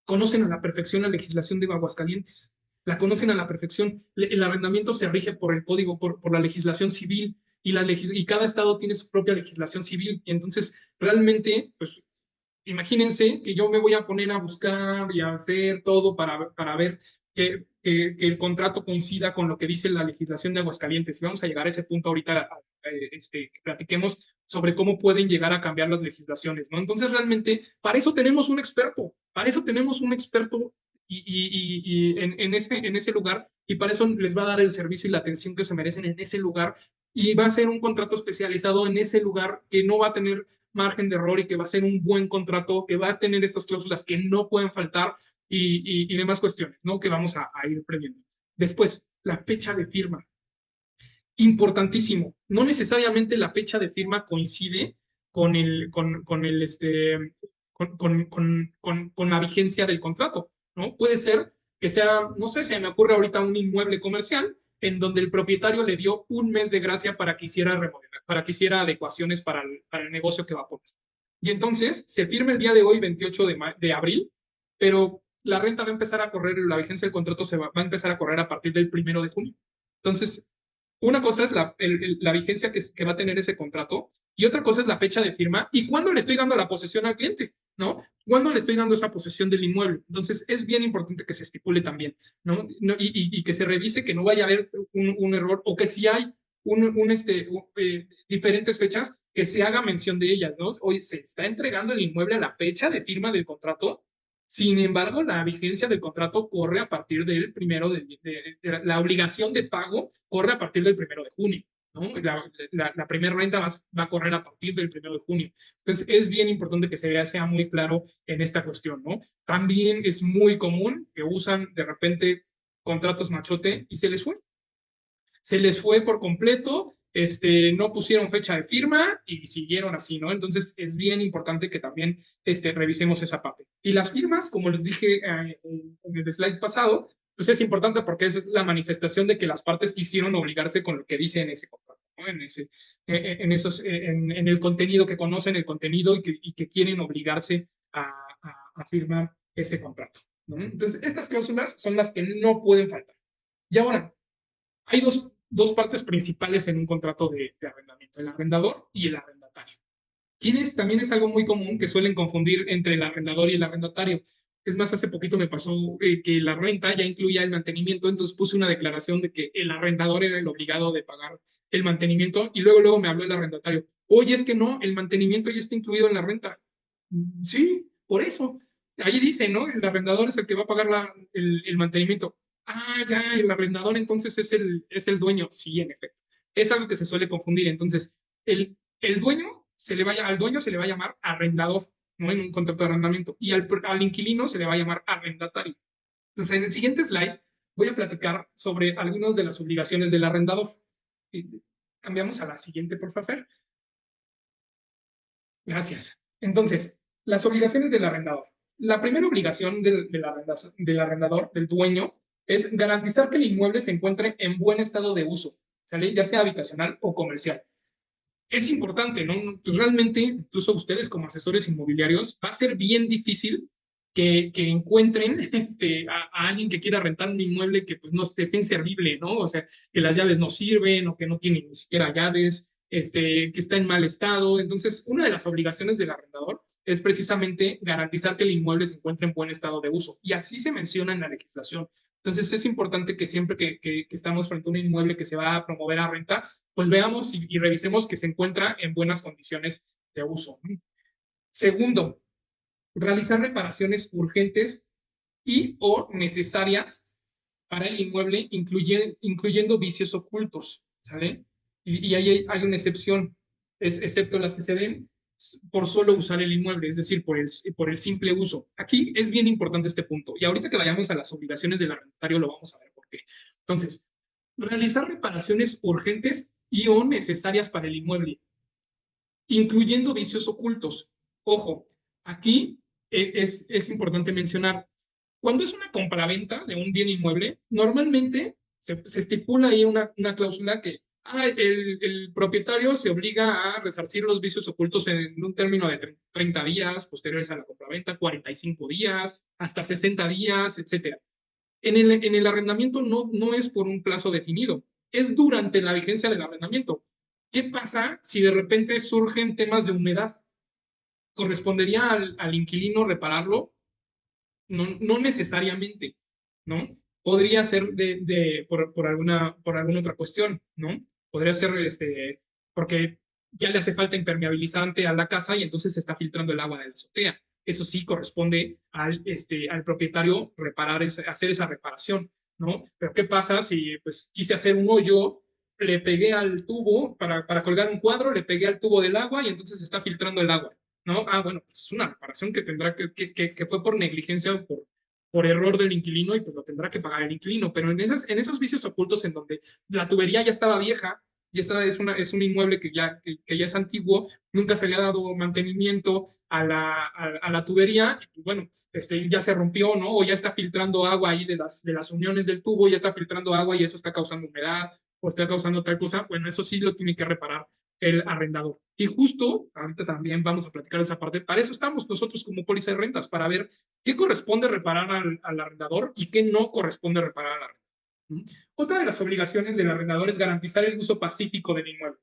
Conocen a la perfección la legislación de Aguascalientes. La conocen a la perfección. El arrendamiento se rige por el código, por la legislación civil y cada estado tiene su propia legislación civil. Y entonces, realmente, pues imagínense que yo me voy a poner a buscar y a hacer todo para ver que el contrato coincida con lo que dice la legislación de Aguascalientes. Y vamos a llegar a ese punto ahorita, que platiquemos sobre cómo pueden llegar a cambiar las legislaciones, ¿no? Entonces, realmente, para eso tenemos un experto, y en ese lugar, y para eso les va a dar el servicio y la atención que se merecen en ese lugar, y va a ser un contrato especializado en ese lugar que no va a tener margen de error y que va a ser un buen contrato, que va a tener estas cláusulas que no pueden faltar y demás cuestiones, ¿no? Que vamos a ir previendo. Después, la fecha de firma. Importantísimo. No necesariamente la fecha de firma coincide con el, con la vigencia del contrato, ¿no? Puede ser que sea, no sé, se me ocurre ahorita un inmueble comercial en donde el propietario le dio un mes de gracia para que hiciera remodelar, para que hiciera adecuaciones para el negocio que va a poner. Y entonces se firma el día de hoy, 28 de abril, pero la renta va a empezar a correr, la vigencia del contrato va a empezar a correr a partir del 1 de junio. Entonces, una cosa es la vigencia que va a tener ese contrato y otra cosa es la fecha de firma y cuándo le estoy dando la posesión al cliente, ¿no? ¿Cuándo le estoy dando esa posesión del inmueble? Entonces, es bien importante que se estipule también, ¿no? Y que se revise que no vaya a haber un error o que si hay diferentes fechas, que se haga mención de ellas, ¿no? Hoy se está entregando el inmueble a la fecha de firma del contrato. Sin embargo, la vigencia del contrato corre a partir del la obligación de pago corre a partir del 1 de junio, ¿no? La primera renta va a correr a partir del 1 de junio. Entonces, es bien importante que sea muy claro en esta cuestión, ¿no? También es muy común que usan de repente contratos machote y se les fue por completo, no pusieron fecha de firma y siguieron así, ¿no? Entonces es bien importante que también revisemos esa parte. Y las firmas, como les dije en el slide pasado, pues es importante porque es la manifestación de que las partes quisieron obligarse con lo que dice en ese contrato, ¿no? En el contenido, que conocen el contenido y que quieren obligarse a firmar ese contrato, ¿no? Entonces, estas cláusulas son las que no pueden faltar. Y ahora, hay dos partes principales en un contrato de arrendamiento, el arrendador y el arrendatario. También es algo muy común que suelen confundir entre el arrendador y el arrendatario. Es más, hace poquito me pasó que la renta ya incluía el mantenimiento, entonces puse una declaración de que el arrendador era el obligado de pagar el mantenimiento y luego me habló el arrendatario. Oye, es que no, el mantenimiento ya está incluido en la renta. Sí, por eso. Ahí dice, ¿no? El arrendador es el que va a pagar el mantenimiento. Ah, ya, el arrendador entonces es el dueño. Sí, en efecto. Es algo que se suele confundir. Entonces, el dueño al dueño se le va a llamar arrendador, ¿no? En un contrato de arrendamiento. Y al inquilino se le va a llamar arrendatario. Entonces, en el siguiente slide voy a platicar sobre algunas de las obligaciones del arrendador. Cambiamos a la siguiente, por favor. Gracias. Entonces, las obligaciones del arrendador. La primera obligación del arrendador, del dueño, es garantizar que el inmueble se encuentre en buen estado de uso, ¿sale? Ya sea habitacional o comercial. Es importante, ¿no? Realmente, incluso ustedes como asesores inmobiliarios, va a ser bien difícil que encuentren a alguien que quiera rentar un inmueble que pues no esté inservible, ¿no? O sea, que las llaves no sirven o que no tiene ni siquiera llaves, que está en mal estado. Entonces, una de las obligaciones del arrendador es precisamente garantizar que el inmueble se encuentre en buen estado de uso. Y así se menciona en la legislación. Entonces, es importante que siempre que estamos frente a un inmueble que se va a promover a renta, pues veamos y revisemos que se encuentra en buenas condiciones de uso. Segundo, realizar reparaciones urgentes y o necesarias para el inmueble, incluyendo vicios ocultos, ¿sale? Y ahí hay una excepción, excepto las que se den por solo usar el inmueble, es decir, por el simple uso. Aquí es bien importante este punto, y ahorita que vayamos a las obligaciones del arrendatario lo vamos a ver por qué. Entonces, realizar reparaciones urgentes y o necesarias para el inmueble, incluyendo vicios ocultos. Ojo, aquí es importante mencionar, cuando es una compraventa de un bien inmueble, normalmente se estipula ahí una cláusula que el propietario se obliga a resarcir los vicios ocultos en un término de 30 días posteriores a la compraventa, 45 días, hasta 60 días, etc. En el arrendamiento no es por un plazo definido, es durante la vigencia del arrendamiento. ¿Qué pasa si de repente surgen temas de humedad? ¿Correspondería al inquilino repararlo? No necesariamente, ¿no? Podría ser por alguna otra cuestión, ¿no? Podría ser porque ya le hace falta impermeabilizante a la casa y entonces se está filtrando el agua de la azotea. Eso sí corresponde al propietario hacer esa reparación, ¿no? Pero ¿qué pasa si pues, quise hacer un hoyo, le pegué al tubo para colgar un cuadro, le pegué al tubo del agua y entonces se está filtrando el agua? ¿No? Bueno, pues es una reparación que tendrá que fue por negligencia o por error del inquilino y pues lo tendrá que pagar el inquilino. Pero en esos vicios ocultos en donde la tubería ya estaba vieja y esta es un inmueble que ya es antiguo, nunca se le ha dado mantenimiento a la tubería, y pues bueno, ya se rompió, ¿no? O ya está filtrando agua ahí de las uniones del tubo, ya está filtrando agua y eso está causando humedad o está causando tal cosa, bueno, eso sí lo tiene que reparar el arrendador. Y justo, ahorita también vamos a platicar esa parte, para eso estamos nosotros como póliza de rentas, para ver qué corresponde reparar al arrendador y qué no corresponde reparar al arrendador. Otra de las obligaciones del arrendador es garantizar el uso pacífico del inmueble.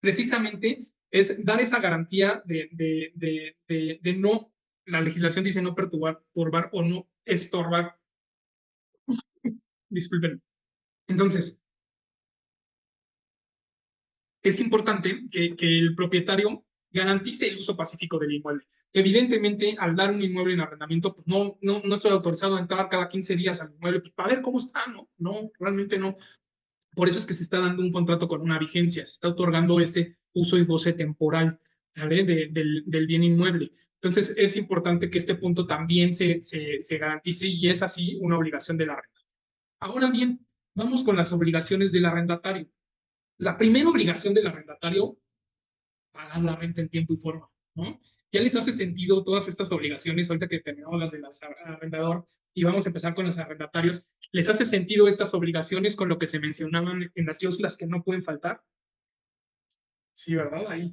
Precisamente es dar esa garantía de no, la legislación dice no perturbar o no estorbar. Disculpen. Entonces, es importante que el propietario garantice el uso pacífico del inmueble. Evidentemente, al dar un inmueble en arrendamiento, pues no estoy autorizado a entrar cada 15 días al inmueble pues, para ver cómo está, ¿no? No, realmente no. Por eso es que se está dando un contrato con una vigencia, se está otorgando ese uso y goce temporal, ¿sale? Del bien inmueble. Entonces, es importante que este punto también se garantice y es así una obligación del arrendatario. Ahora bien, vamos con las obligaciones del arrendatario. La primera obligación del arrendatario, pagar la renta en tiempo y forma, ¿no? ¿Ya les hace sentido todas estas obligaciones ahorita que terminamos las del arrendador y vamos a empezar con los arrendatarios? ¿Les hace sentido estas obligaciones con lo que se mencionaban en las cláusulas que no pueden faltar? Sí, ¿verdad? Ahí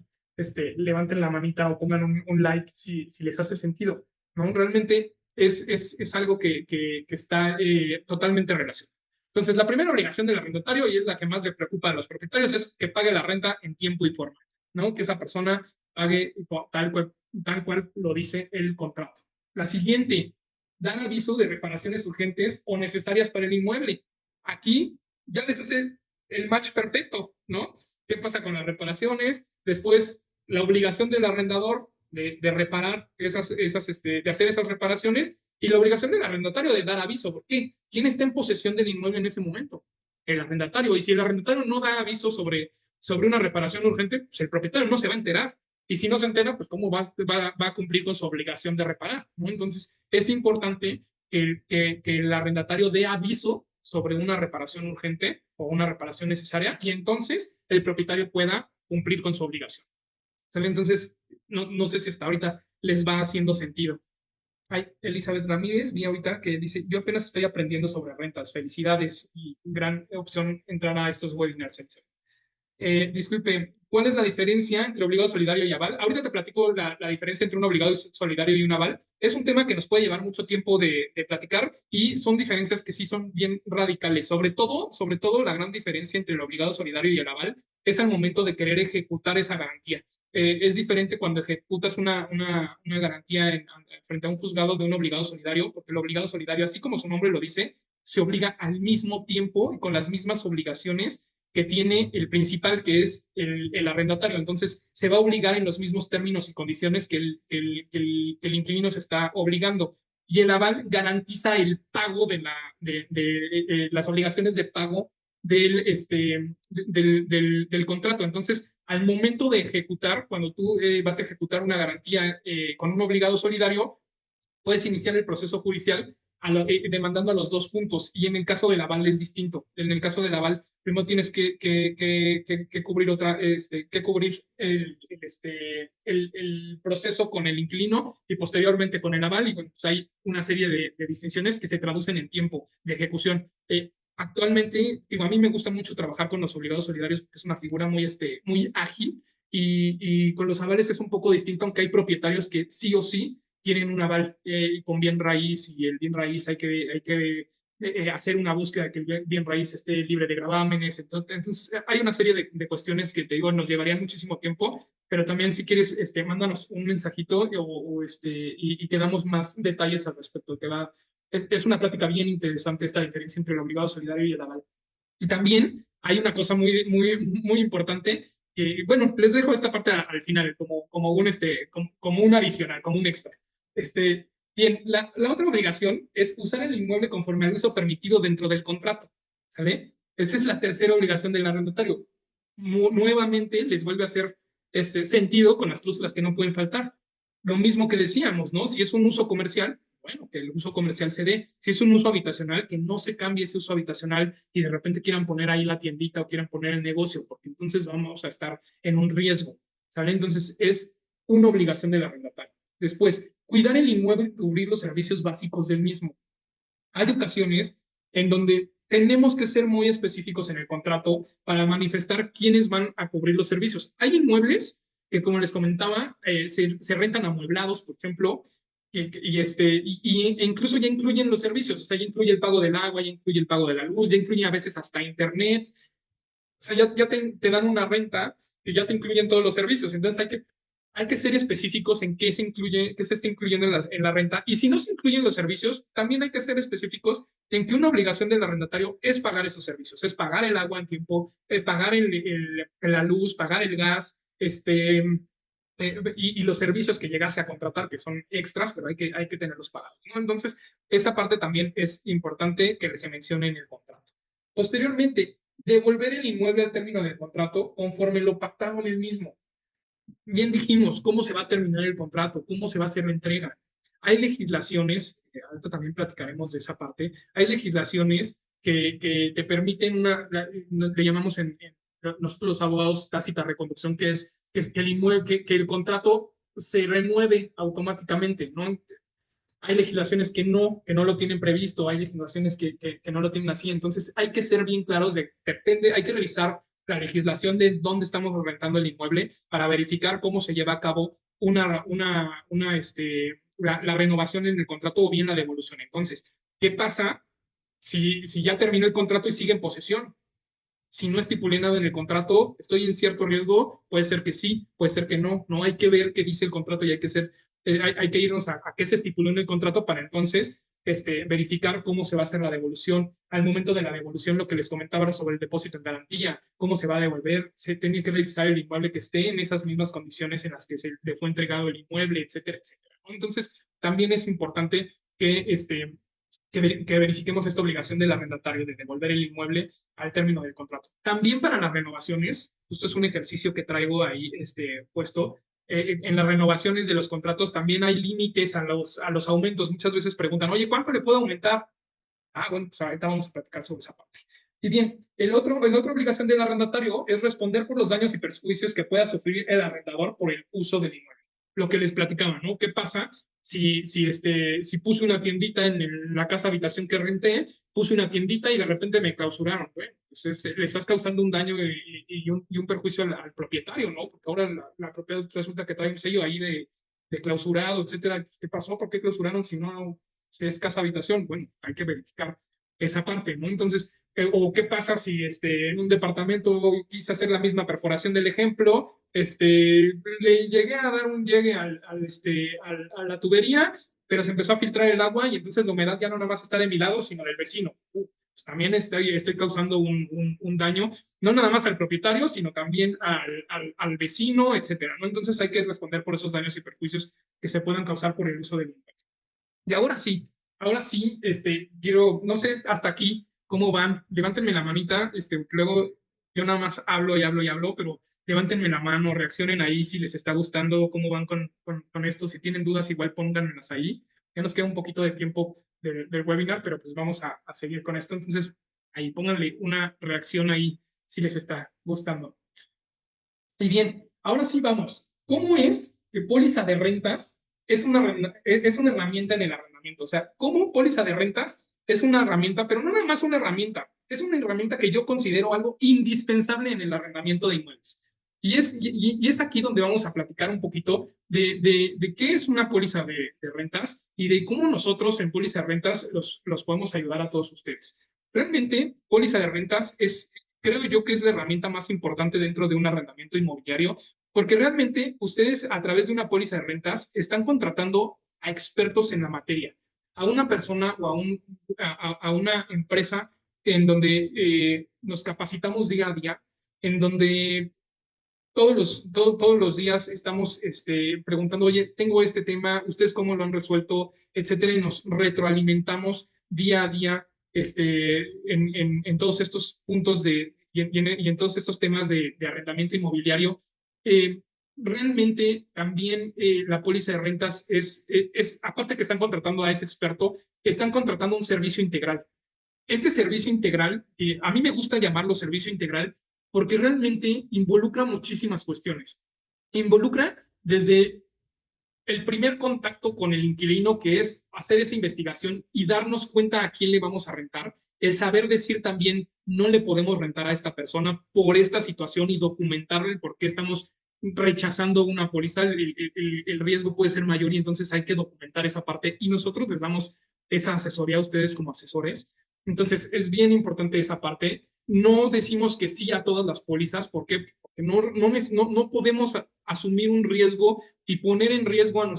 levanten la manita o pongan un like si les hace sentido, ¿no? Realmente es algo que está totalmente relacionado. Entonces, la primera obligación del arrendatario, y es la que más le preocupa a los propietarios, es que pague la renta en tiempo y forma, ¿no? Que esa persona pague tal cual lo dice el contrato. La siguiente, dar aviso de reparaciones urgentes o necesarias para el inmueble. Aquí ya les hace el match perfecto, ¿no? ¿Qué pasa con las reparaciones? Después, la obligación del arrendador de reparar de hacer esas reparaciones y la obligación del arrendatario de dar aviso. ¿Por qué? ¿Quién está en posesión del inmueble en ese momento? El arrendatario. Y si el arrendatario no da aviso sobre una reparación urgente, pues el propietario no se va a enterar. Y si no se entera, pues cómo va a cumplir con su obligación de reparar, ¿no? Entonces, es importante que el arrendatario dé aviso sobre una reparación urgente o una reparación necesaria y entonces el propietario pueda cumplir con su obligación. ¿Sale? Entonces, no sé si hasta ahorita les va haciendo sentido. Hay Elizabeth Ramírez, vi ahorita que dice, yo apenas estoy aprendiendo sobre rentas, felicidades y gran opción entrar a estos webinars. Disculpe, ¿cuál es la diferencia entre obligado solidario y aval? Ahorita te platico la diferencia entre un obligado solidario y un aval. Es un tema que nos puede llevar mucho tiempo de platicar y son diferencias que sí son bien radicales. Sobre todo, la gran diferencia entre el obligado solidario y el aval es al momento de querer ejecutar esa garantía. Es diferente cuando ejecutas una garantía frente a un juzgado de un obligado solidario, porque el obligado solidario, así como su nombre lo dice, se obliga al mismo tiempo y con las mismas obligaciones que tiene el principal, que es el arrendatario. Entonces, se va a obligar en los mismos términos y condiciones que el inquilino se está obligando. Y el aval garantiza el pago de las obligaciones de pago del contrato. Entonces, al momento de ejecutar, cuando tú vas a ejecutar una garantía con un obligado solidario, puedes iniciar el proceso judicial demandando a los dos juntos. Y en el caso del aval es distinto. En el caso del aval, primero tienes que cubrir que cubrir el proceso con el inquilino y posteriormente con el aval. Y bueno, pues hay una serie de distinciones que se traducen en tiempo de ejecución. Actualmente, digo, a mí me gusta mucho trabajar con los obligados solidarios porque es una figura muy ágil y con los avales es un poco distinto, aunque hay propietarios que sí o sí tienen un aval con bien raíz y el bien raíz hay que hacer una búsqueda de que el bien raíz esté libre de gravámenes. Entonces hay una serie de cuestiones que te digo nos llevarían muchísimo tiempo, pero también si quieres, mándanos un mensajito y te damos más detalles al respecto. Es una plática bien interesante esta diferencia entre el obligado solidario y el aval. Y también hay una cosa muy importante que, bueno, les dejo esta parte al final como un adicional, como un extra. Bien, la otra obligación es usar el inmueble conforme al uso permitido dentro del contrato, ¿sale? Esa es la tercera obligación del arrendatario. Nuevamente les vuelve a hacer sentido con las cláusulas que no pueden faltar. Lo mismo que decíamos, ¿no? Si es un uso comercial, bueno, que el uso comercial se dé. Si es un uso habitacional, que no se cambie ese uso habitacional y de repente quieran poner ahí la tiendita o quieran poner el negocio, porque entonces vamos a estar en un riesgo, ¿sale? Entonces es una obligación del arrendatario. Después, cuidar el inmueble y cubrir los servicios básicos del mismo. Hay ocasiones en donde tenemos que ser muy específicos en el contrato para manifestar quiénes van a cubrir los servicios. Hay inmuebles que, como les comentaba, se rentan amueblados, por ejemplo, e incluso ya incluyen los servicios, o sea, ya incluye el pago del agua, ya incluye el pago de la luz, ya incluye a veces hasta internet, o sea, ya te dan una renta y ya te incluyen todos los servicios. Entonces hay que ser específicos en qué se incluye, qué se está incluyendo en la renta. Y si no se incluyen los servicios, también hay que ser específicos en que una obligación del arrendatario es pagar esos servicios, es pagar el agua en tiempo, pagar la luz, pagar el gas, y los servicios que llegase a contratar, que son extras, pero hay que tenerlos pagados, ¿no? Entonces, esa parte también es importante que se mencione en el contrato. Posteriormente, devolver el inmueble al término del contrato conforme lo pactado en el mismo. Bien dijimos, cómo se va a terminar el contrato, cómo se va a hacer la entrega. Hay legislaciones, ahorita también platicaremos de esa parte, hay legislaciones que te permiten le llamamos nosotros los abogados tácita reconducción, que el inmueble, que el contrato se renueve automáticamente, ¿no? Hay legislaciones que no lo tienen previsto, hay legislaciones que no lo tienen así, entonces hay que ser bien claros depende, hay que revisar la legislación de dónde estamos rentando el inmueble para verificar cómo se lleva a cabo la renovación en el contrato o bien la devolución. Entonces, ¿qué pasa si ya terminó el contrato y sigue en posesión? Si no estipulé nada en el contrato, estoy en cierto riesgo, puede ser que sí, puede ser que no, no hay que ver qué dice el contrato y hay que irnos a qué se estipuló en el contrato para entonces verificar cómo se va a hacer la devolución. Al momento de la devolución, lo que les comentaba sobre el depósito en garantía, cómo se va a devolver, se tiene que revisar el inmueble que esté en esas mismas condiciones en las que se le fue entregado el inmueble, etcétera, etcétera, ¿no? Entonces, también es importante que verifiquemos esta obligación del arrendatario de devolver el inmueble al término del contrato. También para las renovaciones, esto es un ejercicio que traigo ahí puesto, en las renovaciones de los contratos también hay límites a los aumentos. Muchas veces preguntan, oye, ¿cuánto le puedo aumentar? Ah, bueno, pues ahorita vamos a platicar sobre esa parte. Y bien, la otra obligación del arrendatario es responder por los daños y perjuicios que pueda sufrir el arrendador por el uso del inmueble. Lo que les platicaba, ¿no? ¿Qué pasa si puse una tiendita en la casa habitación que renté, puse una tiendita y de repente me clausuraron? Bueno, pues le estás causando un daño y un perjuicio al propietario, ¿no? Porque ahora la propiedad resulta que trae un sello ahí de clausurado, etcétera. ¿Qué pasó? ¿Por qué clausuraron si no es casa habitación? Bueno, hay que verificar esa parte, ¿no? Entonces, o qué pasa si en un departamento quise hacer la misma perforación del ejemplo, le llegué a dar un llegue a la tubería, pero se empezó a filtrar el agua y entonces la humedad ya no nada más está de mi lado, sino del vecino. Pues también estoy causando un daño, no nada más al propietario, sino también al vecino, etcétera, ¿no? Entonces hay que responder por esos daños y perjuicios que se puedan causar por el uso del inmueble. Y ahora sí, quiero, no sé hasta aquí cómo van, levántenme la manita, luego yo nada más hablo y hablo y hablo, pero levántenme la mano, reaccionen ahí si les está gustando, cómo van con esto, si tienen dudas igual pónganmelas ahí. Ya nos queda un poquito de tiempo del webinar, pero pues vamos a seguir con esto. Entonces, ahí pónganle una reacción ahí si les está gustando. Y bien, ahora sí vamos. ¿Cómo es que póliza de rentas es una herramienta en el arrendamiento? O sea, ¿cómo póliza de rentas es una herramienta, pero no nada más una herramienta, es una herramienta que yo considero algo indispensable en el arrendamiento de inmuebles? Y es aquí donde vamos a platicar un poquito de qué es una póliza de rentas y de cómo nosotros en póliza de rentas los podemos ayudar a todos ustedes. Realmente, póliza de rentas creo yo que es la herramienta más importante dentro de un arrendamiento inmobiliario, porque realmente ustedes a través de una póliza de rentas están contratando a expertos en la materia, a una persona o a una empresa en donde nos capacitamos día a día, en donde todos los días estamos preguntando, oye, tengo este tema, ¿ustedes cómo lo han resuelto? Etcétera, y nos retroalimentamos día a día en todos estos puntos y en todos estos temas de arrendamiento inmobiliario. realmente también la póliza de rentas aparte que están contratando a ese experto, están contratando un servicio integral. Este servicio integral, a mí me gusta llamarlo servicio integral, porque realmente involucra muchísimas cuestiones. Involucra desde el primer contacto con el inquilino, que es hacer esa investigación y darnos cuenta a quién le vamos a rentar, el saber decir también no le podemos rentar a esta persona por esta situación y documentarle por qué estamos rechazando una póliza, el riesgo puede ser mayor y entonces hay que documentar esa parte y nosotros les damos esa asesoría a ustedes como asesores. Entonces es bien importante esa parte. No decimos que sí a todas las pólizas, ¿por qué? Porque no podemos asumir un riesgo y poner en riesgo a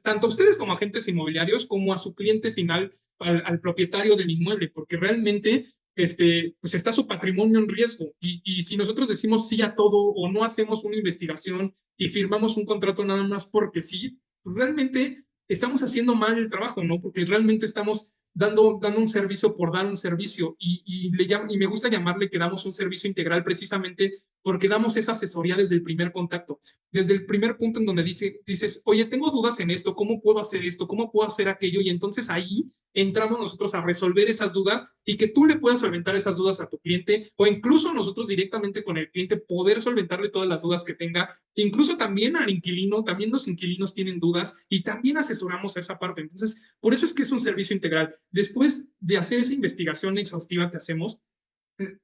tanto a ustedes como agentes inmobiliarios, como a su cliente final, al propietario del inmueble, porque realmente pues está su patrimonio en riesgo. Y si nosotros decimos sí a todo o no hacemos una investigación y firmamos un contrato nada más porque sí, pues realmente estamos haciendo mal el trabajo, ¿no? Porque realmente estamos dando un servicio por dar un servicio y me gusta llamarle que damos un servicio integral precisamente porque damos esa asesoría desde el primer contacto, desde el primer punto en donde dices, oye, tengo dudas en esto, ¿cómo puedo hacer esto? ¿Cómo puedo hacer aquello? Y entonces ahí entramos nosotros a resolver esas dudas y que tú le puedas solventar esas dudas a tu cliente o incluso nosotros directamente con el cliente poder solventarle todas las dudas que tenga, incluso también al inquilino, también los inquilinos tienen dudas y también asesoramos a esa parte. Entonces, por eso es que es un servicio integral. Después de hacer esa investigación exhaustiva que hacemos,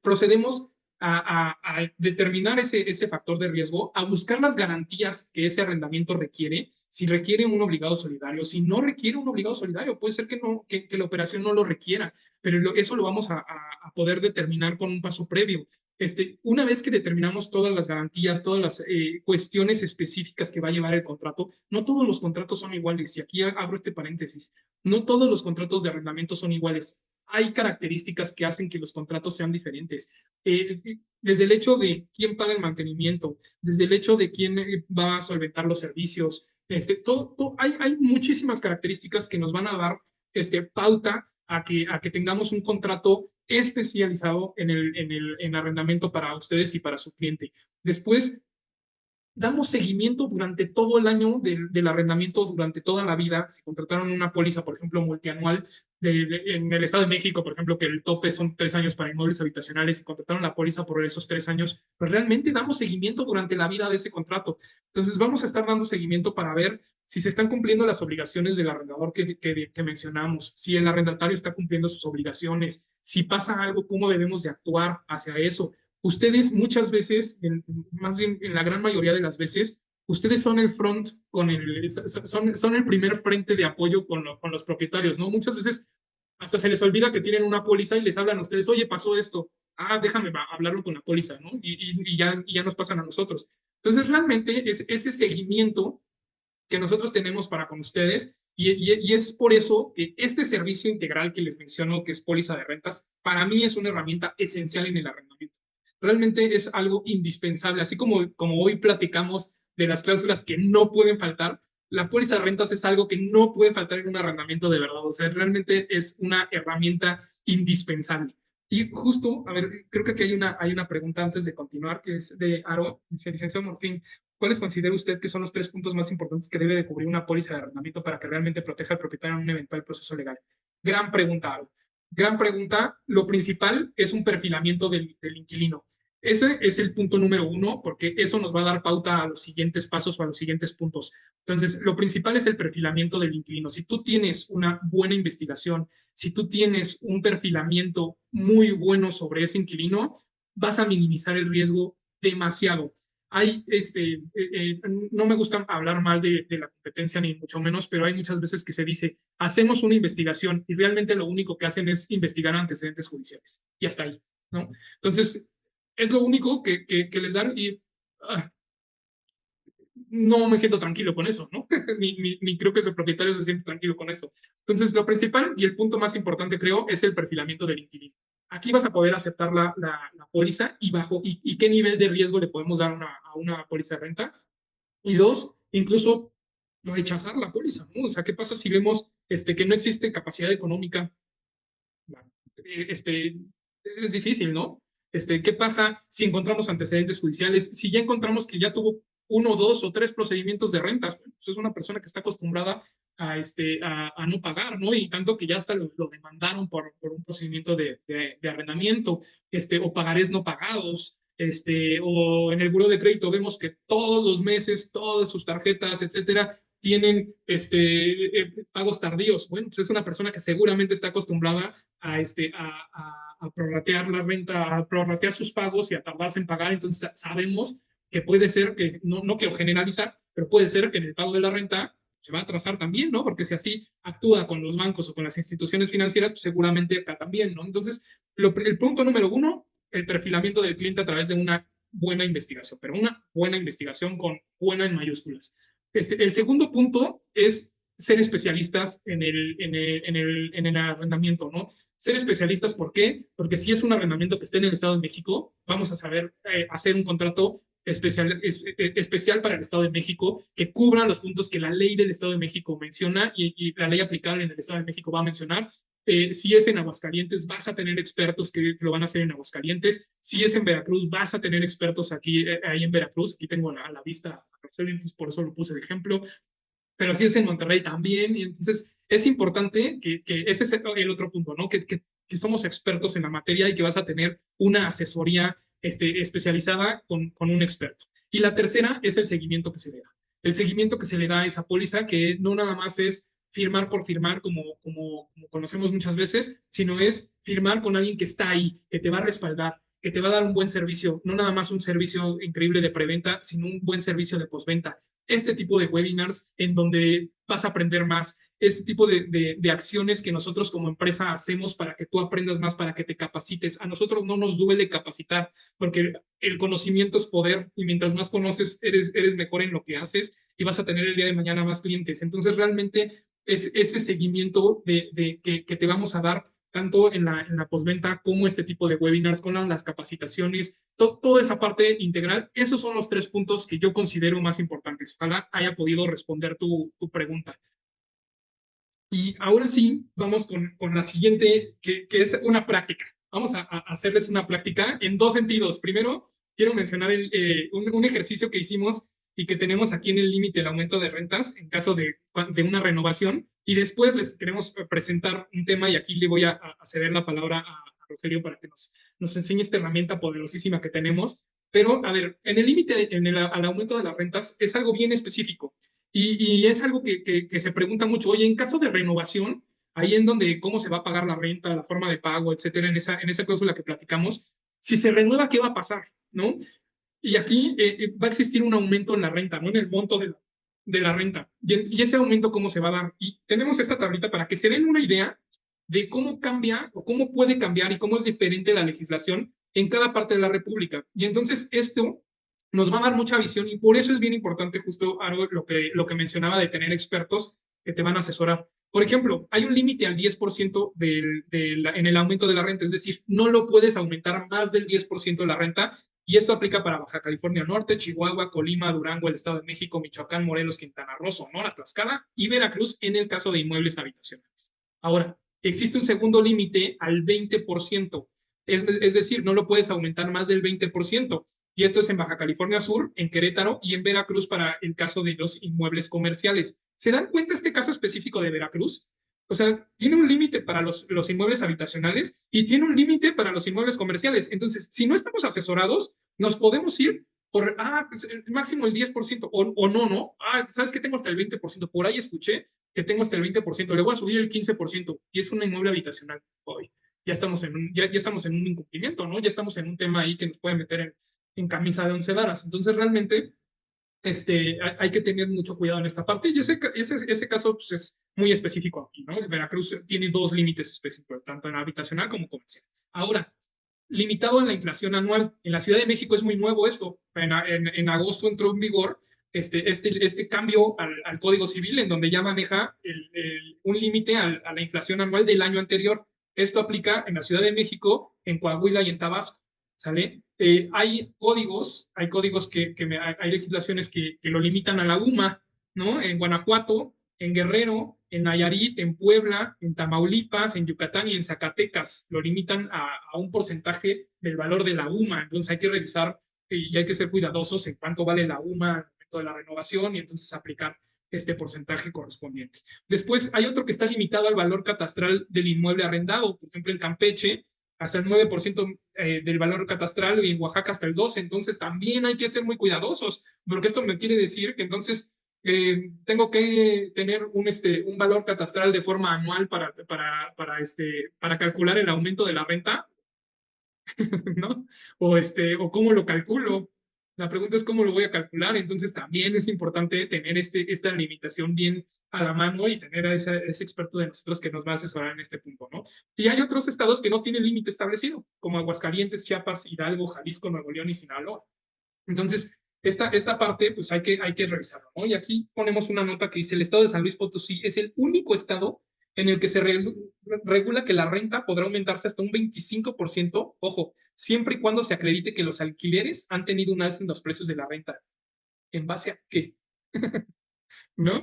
procedemos a determinar ese factor de riesgo, a buscar las garantías que ese arrendamiento requiere, si requiere un obligado solidario, si no requiere un obligado solidario, puede ser que, no, que la operación no lo requiera, pero eso lo vamos a poder determinar con un paso previo. Una vez que determinamos todas las garantías, todas las cuestiones específicas que va a llevar el contrato, no todos los contratos son iguales, y aquí abro este paréntesis, no todos los contratos de arrendamiento son iguales. Hay características que hacen que los contratos sean diferentes. Desde el hecho de quién paga el mantenimiento, desde el hecho de quién va a solventar los servicios, hay muchísimas características que nos van a dar pauta a que tengamos un contrato especializado en arrendamiento para ustedes y para su cliente. Después, damos seguimiento durante todo el año del arrendamiento, durante toda la vida. Si contrataron una póliza, por ejemplo, multianual en el Estado de México, por ejemplo, que el tope son 3 años para inmuebles habitacionales y contrataron la póliza por esos 3 años, pues realmente damos seguimiento durante la vida de ese contrato. Entonces, vamos a estar dando seguimiento para ver si se están cumpliendo las obligaciones del arrendador que mencionamos, si el arrendatario está cumpliendo sus obligaciones, si pasa algo, cómo debemos de actuar hacia eso. Ustedes muchas veces, más bien en la gran mayoría de las veces, ustedes son el front son el primer frente de apoyo con los propietarios, ¿no? Muchas veces hasta se les olvida que tienen una póliza y les hablan a ustedes, oye, pasó esto, déjame hablarlo con la póliza, ¿no? Y ya nos pasan a nosotros. Entonces, realmente es ese seguimiento que nosotros tenemos para con ustedes y es por eso que este servicio integral que les menciono, que es póliza de rentas, para mí es una herramienta esencial en el arrendamiento. Realmente es algo indispensable, así como hoy platicamos de las cláusulas que no pueden faltar, la póliza de rentas es algo que no puede faltar en un arrendamiento de verdad, o sea, realmente es una herramienta indispensable. Y justo, a ver, creo que aquí hay una pregunta antes de continuar, que es de Aro, dice, licenciado Morfín, ¿cuáles considera usted que son los 3 puntos más importantes que debe de cubrir una póliza de arrendamiento para que realmente proteja al propietario en un eventual proceso legal? Gran pregunta, Aro. Gran pregunta. Lo principal es un perfilamiento del inquilino. Ese es el punto número uno, porque eso nos va a dar pauta a los siguientes pasos o a los siguientes puntos. Entonces, lo principal es el perfilamiento del inquilino. Si tú tienes una buena investigación, si tú tienes un perfilamiento muy bueno sobre ese inquilino, vas a minimizar el riesgo demasiado. No me gusta hablar mal de la competencia ni mucho menos, pero hay muchas veces que se dice, hacemos una investigación y realmente lo único que hacen es investigar antecedentes judiciales y hasta ahí, ¿no? Entonces, es lo único que les dan y no me siento tranquilo con eso, ¿no? ni creo que ese propietario se siente tranquilo con eso. Entonces, lo principal y el punto más importante, creo, es el perfilamiento del inquilino. Aquí vas a poder aceptar la póliza y qué nivel de riesgo le podemos dar a una póliza de renta. Y dos, incluso rechazar la póliza, ¿no? O sea, ¿qué pasa si vemos que no existe capacidad económica? Este, es difícil, ¿no? ¿Qué pasa si encontramos antecedentes judiciales? Si ya encontramos que ya tuvo uno, dos o tres procedimientos de rentas. Bueno, pues es una persona que está acostumbrada a no pagar, ¿no? Y tanto que ya hasta lo demandaron por un procedimiento de arrendamiento, o pagarés no pagados, o en el buró de crédito vemos que todos los meses, todas sus tarjetas, etcétera, tienen pagos tardíos. Bueno, pues es una persona que seguramente está acostumbrada a prorratear la renta, a prorratear sus pagos y a tardarse en pagar. Entonces sabemos que puede ser que, no quiero generalizar, pero puede ser que en el pago de la renta se va a atrasar también, ¿no? Porque si así actúa con los bancos o con las instituciones financieras, pues seguramente acá también, ¿no? Entonces, el punto número uno, el perfilamiento del cliente a través de una buena investigación, pero una buena investigación con buena en mayúsculas. El segundo punto es ser especialistas en el arrendamiento, ¿no? Ser especialistas, ¿por qué? Porque si es un arrendamiento que esté en el Estado de México, vamos a saber hacer un contrato especial para el Estado de México que cubra los puntos que la ley del Estado de México menciona y la ley aplicable en el Estado de México va a mencionar. Si es en Aguascalientes, vas a tener expertos que lo van a hacer en Aguascalientes. Si es en Veracruz, vas a tener expertos ahí en Veracruz. Aquí tengo a la vista a por eso lo puse de ejemplo. Pero si es en Monterrey también. Y entonces es importante que ese es el otro punto, ¿no? Que somos expertos en la materia y que vas a tener una asesoría especializada con un experto. Y la tercera es el seguimiento que se le da. El seguimiento que se le da a esa póliza, que no nada más es firmar por firmar como conocemos muchas veces, sino es firmar con alguien que está ahí, que te va a respaldar, que te va a dar un buen servicio, no nada más un servicio increíble de preventa, sino un buen servicio de postventa. Este tipo de webinars en donde vas a aprender más, este tipo de acciones que nosotros como empresa hacemos para que tú aprendas más, para que te capacites. A nosotros no nos duele capacitar, porque el conocimiento es poder y mientras más conoces, eres mejor en lo que haces y vas a tener el día de mañana más clientes. Entonces, realmente es ese seguimiento que te vamos a dar tanto en la postventa como este tipo de webinars con las capacitaciones, toda esa parte integral. Esos son los tres puntos que yo considero más importantes. Ojalá haya podido responder tu pregunta. Y ahora sí, vamos con la siguiente, que es una práctica. Vamos a hacerles una práctica en dos sentidos. Primero, quiero mencionar un ejercicio que hicimos y que tenemos aquí en el límite del aumento de rentas en caso de una renovación. Y después les queremos presentar un tema y aquí le voy a ceder la palabra a Rogelio para que nos enseñe esta herramienta poderosísima que tenemos. Pero, a ver, en el límite, al aumento de las rentas, es algo bien específico. Y es algo que se pregunta mucho, oye, en caso de renovación, ahí en donde cómo se va a pagar la renta, la forma de pago, etcétera, en esa cláusula que platicamos, si se renueva, ¿qué va a pasar? ¿No? Y aquí va a existir un aumento en la renta, ¿no? En el monto de la renta. Y ese aumento, ¿cómo se va a dar? Y tenemos esta tablita para que se den una idea de cómo cambia o cómo puede cambiar y cómo es diferente la legislación en cada parte de la República. Y entonces esto nos va a dar mucha visión y por eso es bien importante justo algo lo que mencionaba de tener expertos que te van a asesorar. Por ejemplo, hay un límite al 10% en el aumento de la renta, es decir, no lo puedes aumentar más del 10% de la renta y esto aplica para Baja California Norte, Chihuahua, Colima, Durango, el Estado de México, Michoacán, Morelos, Quintana Roo, Sonora, Tlaxcala y Veracruz en el caso de inmuebles habitacionales. Ahora, existe un segundo límite al 20%, es decir, no lo puedes aumentar más del 20%. Y esto es en Baja California Sur, en Querétaro y en Veracruz para el caso de los inmuebles comerciales. ¿Se dan cuenta este caso específico de Veracruz? O sea, tiene un límite para los inmuebles habitacionales y tiene un límite para los inmuebles comerciales. Entonces, si no estamos asesorados, nos podemos ir por, pues, máximo el 10%, o no, no, ¿sabes qué? Tengo hasta el 20%, por ahí escuché que tengo hasta el 20%, le voy a subir el 15% y es un inmueble habitacional hoy. Ya estamos ya estamos en un incumplimiento, ¿no? Ya estamos en un tema ahí que nos puede meter en camisa de 11 varas. Entonces, realmente, hay que tener mucho cuidado en esta parte. Y ese caso pues, es muy específico aquí, ¿no? Veracruz tiene dos límites específicos, tanto en habitacional como comercial. Ahora, limitado a la inflación anual. En la Ciudad de México es muy nuevo esto. En agosto entró en vigor este cambio al Código Civil, en donde ya maneja un límite a la inflación anual del año anterior. Esto aplica en la Ciudad de México, en Coahuila y en Tabasco. ¿Sale? Hay códigos hay legislaciones que lo limitan a la UMA, ¿no? En Guanajuato, en Guerrero, en Nayarit, en Puebla, en Tamaulipas, en Yucatán y en Zacatecas. Lo limitan a un porcentaje del valor de la UMA. Entonces hay que revisar y hay que ser cuidadosos en cuánto vale la UMA costo de la renovación y entonces aplicar este porcentaje correspondiente. Después hay otro que está limitado al valor catastral del inmueble arrendado, por ejemplo en Campeche hasta el 9% del valor catastral y en Oaxaca hasta el 12%, entonces también hay que ser muy cuidadosos, porque esto me quiere decir que entonces tengo que tener un valor catastral de forma anual para calcular el aumento de la renta, ¿no? O cómo lo calculo. La pregunta es cómo lo voy a calcular, entonces también es importante tener esta limitación bien a la mano y tener a ese experto de nosotros que nos va a asesorar en este punto, ¿no? Y hay otros estados que no tienen límite establecido, como Aguascalientes, Chiapas, Hidalgo, Jalisco, Nuevo León y Sinaloa. Entonces, esta parte, pues hay que revisarlo, ¿no? Y aquí ponemos una nota que dice, el estado de San Luis Potosí es el único estado en el que se regula que la renta podrá aumentarse hasta un 25%, ojo, siempre y cuando se acredite que los alquileres han tenido un alza en los precios de la renta. ¿En base a qué? ¿No?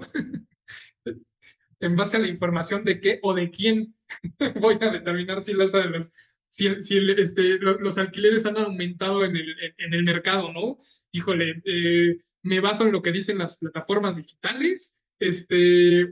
¿En base a la información de qué o de quién voy a determinar si el alza de los alquileres han aumentado en el mercado, ¿no? Híjole, me baso en lo que dicen las plataformas digitales,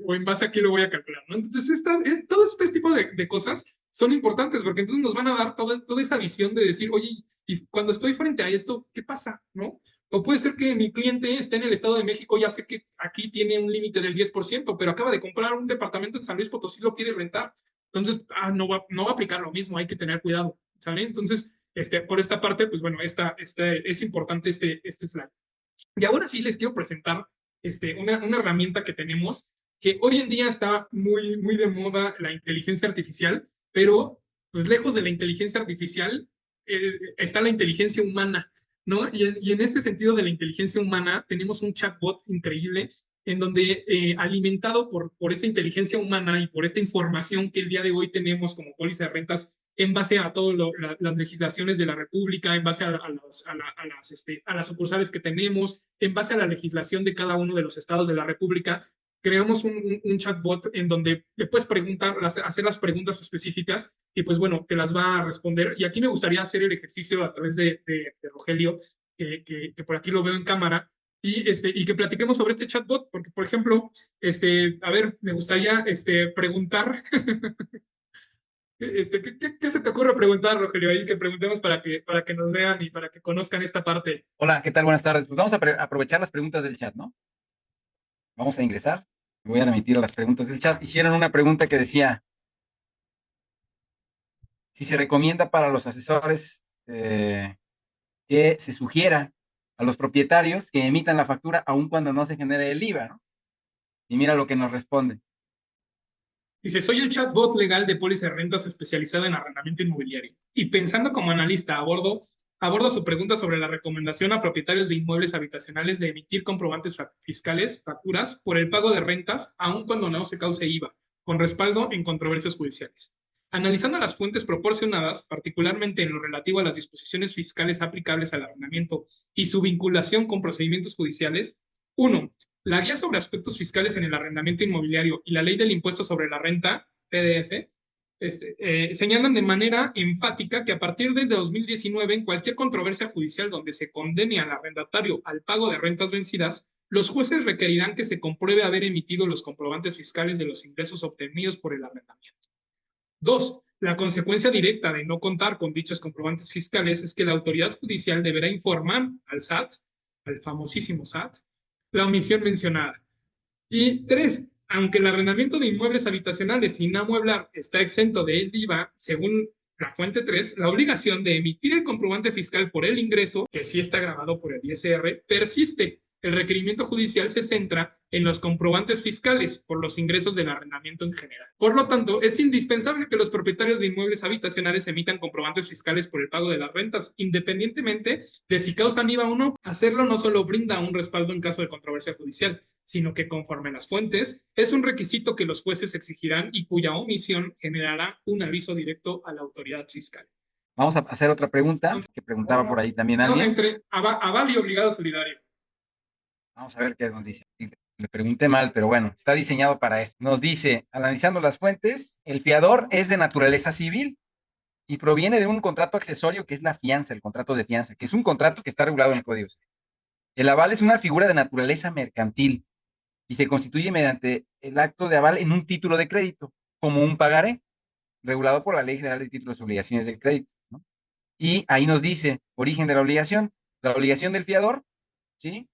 o en base a qué lo voy a calcular, ¿no? Entonces, todo este tipo de cosas son importantes porque entonces nos van a dar toda esa visión de decir, oye, y cuando estoy frente a esto, ¿qué pasa, no? O puede ser que mi cliente esté en el Estado de México, ya sé que aquí tiene un límite del 10%, pero acaba de comprar un departamento en San Luis Potosí, lo quiere rentar. Entonces, no va a aplicar lo mismo, hay que tener cuidado, ¿sale? Entonces, por esta parte, pues bueno, es importante este slide. Y ahora sí les quiero presentar una herramienta que tenemos, que hoy en día está muy, muy de moda, la inteligencia artificial, pero pues lejos de la inteligencia artificial está la inteligencia humana, ¿no? Y en este sentido de la inteligencia humana, tenemos un chatbot increíble en donde alimentado por esta inteligencia humana y por esta información que el día de hoy tenemos como póliza de rentas en base a todas las legislaciones de la República, en base a las sucursales que tenemos, en base a la legislación de cada uno de los estados de la República, creamos un chatbot en donde le puedes preguntar, hacer las preguntas específicas y pues bueno, te las va a responder. Y aquí me gustaría hacer el ejercicio a través de Rogelio, que por aquí lo veo en cámara, y que platiquemos sobre este chatbot, porque por ejemplo, a ver, me gustaría preguntar, ¿qué se te ocurre preguntar, Rogelio? Ahí que preguntemos para que nos vean y para que conozcan esta parte. Hola, ¿qué tal? Buenas tardes. Pues vamos a aprovechar las preguntas del chat, ¿no? Vamos a ingresar. Me voy a remitir a las preguntas del chat. Hicieron una pregunta que decía, si se recomienda para los asesores que se sugiera a los propietarios que emitan la factura aun cuando no se genere el IVA, ¿no? Y mira lo que nos responden. Dice, soy el chatbot legal de póliza de rentas especializada en arrendamiento inmobiliario. Y pensando como analista abordo su pregunta sobre la recomendación a propietarios de inmuebles habitacionales de emitir comprobantes fiscales, facturas, por el pago de rentas, aun cuando no se cause IVA, con respaldo en controversias judiciales. Analizando las fuentes proporcionadas, particularmente en lo relativo a las disposiciones fiscales aplicables al arrendamiento y su vinculación con procedimientos judiciales, 1. La guía sobre aspectos fiscales en el arrendamiento inmobiliario y la ley del impuesto sobre la renta, PDF, señalan de manera enfática que a partir de 2019, en cualquier controversia judicial donde se condene al arrendatario al pago de rentas vencidas, los jueces requerirán que se compruebe haber emitido los comprobantes fiscales de los ingresos obtenidos por el arrendamiento. 2. La consecuencia directa de no contar con dichos comprobantes fiscales es que la autoridad judicial deberá informar al SAT, al famosísimo SAT, la omisión mencionada. Y 3. Aunque el arrendamiento de inmuebles habitacionales sin amueblar está exento de IVA, según la fuente 3, la obligación de emitir el comprobante fiscal por el ingreso, que sí está grabado por el ISR, persiste. El requerimiento judicial se centra en los comprobantes fiscales por los ingresos del arrendamiento en general. Por lo tanto, es indispensable que los propietarios de inmuebles habitacionales emitan comprobantes fiscales por el pago de las rentas, independientemente de si causan IVA o no. Hacerlo no solo brinda un respaldo en caso de controversia judicial, sino que conforme a las fuentes, es un requisito que los jueces exigirán y cuya omisión generará un aviso directo a la autoridad fiscal. Vamos a hacer otra pregunta que preguntaba por ahí también alguien. Entre aval y obligado solidario. Vamos a ver qué nos dice. Le pregunté mal, pero bueno, está diseñado para esto. Nos dice, analizando las fuentes, el fiador es de naturaleza civil y proviene de un contrato accesorio que es la fianza, el contrato de fianza, que es un contrato que está regulado en el Código Civil. El aval es una figura de naturaleza mercantil y se constituye mediante el acto de aval en un título de crédito, como un pagaré, regulado por la Ley General de Títulos y Obligaciones de Crédito, ¿no? Y ahí nos dice, origen de la obligación del fiador, ¿sí?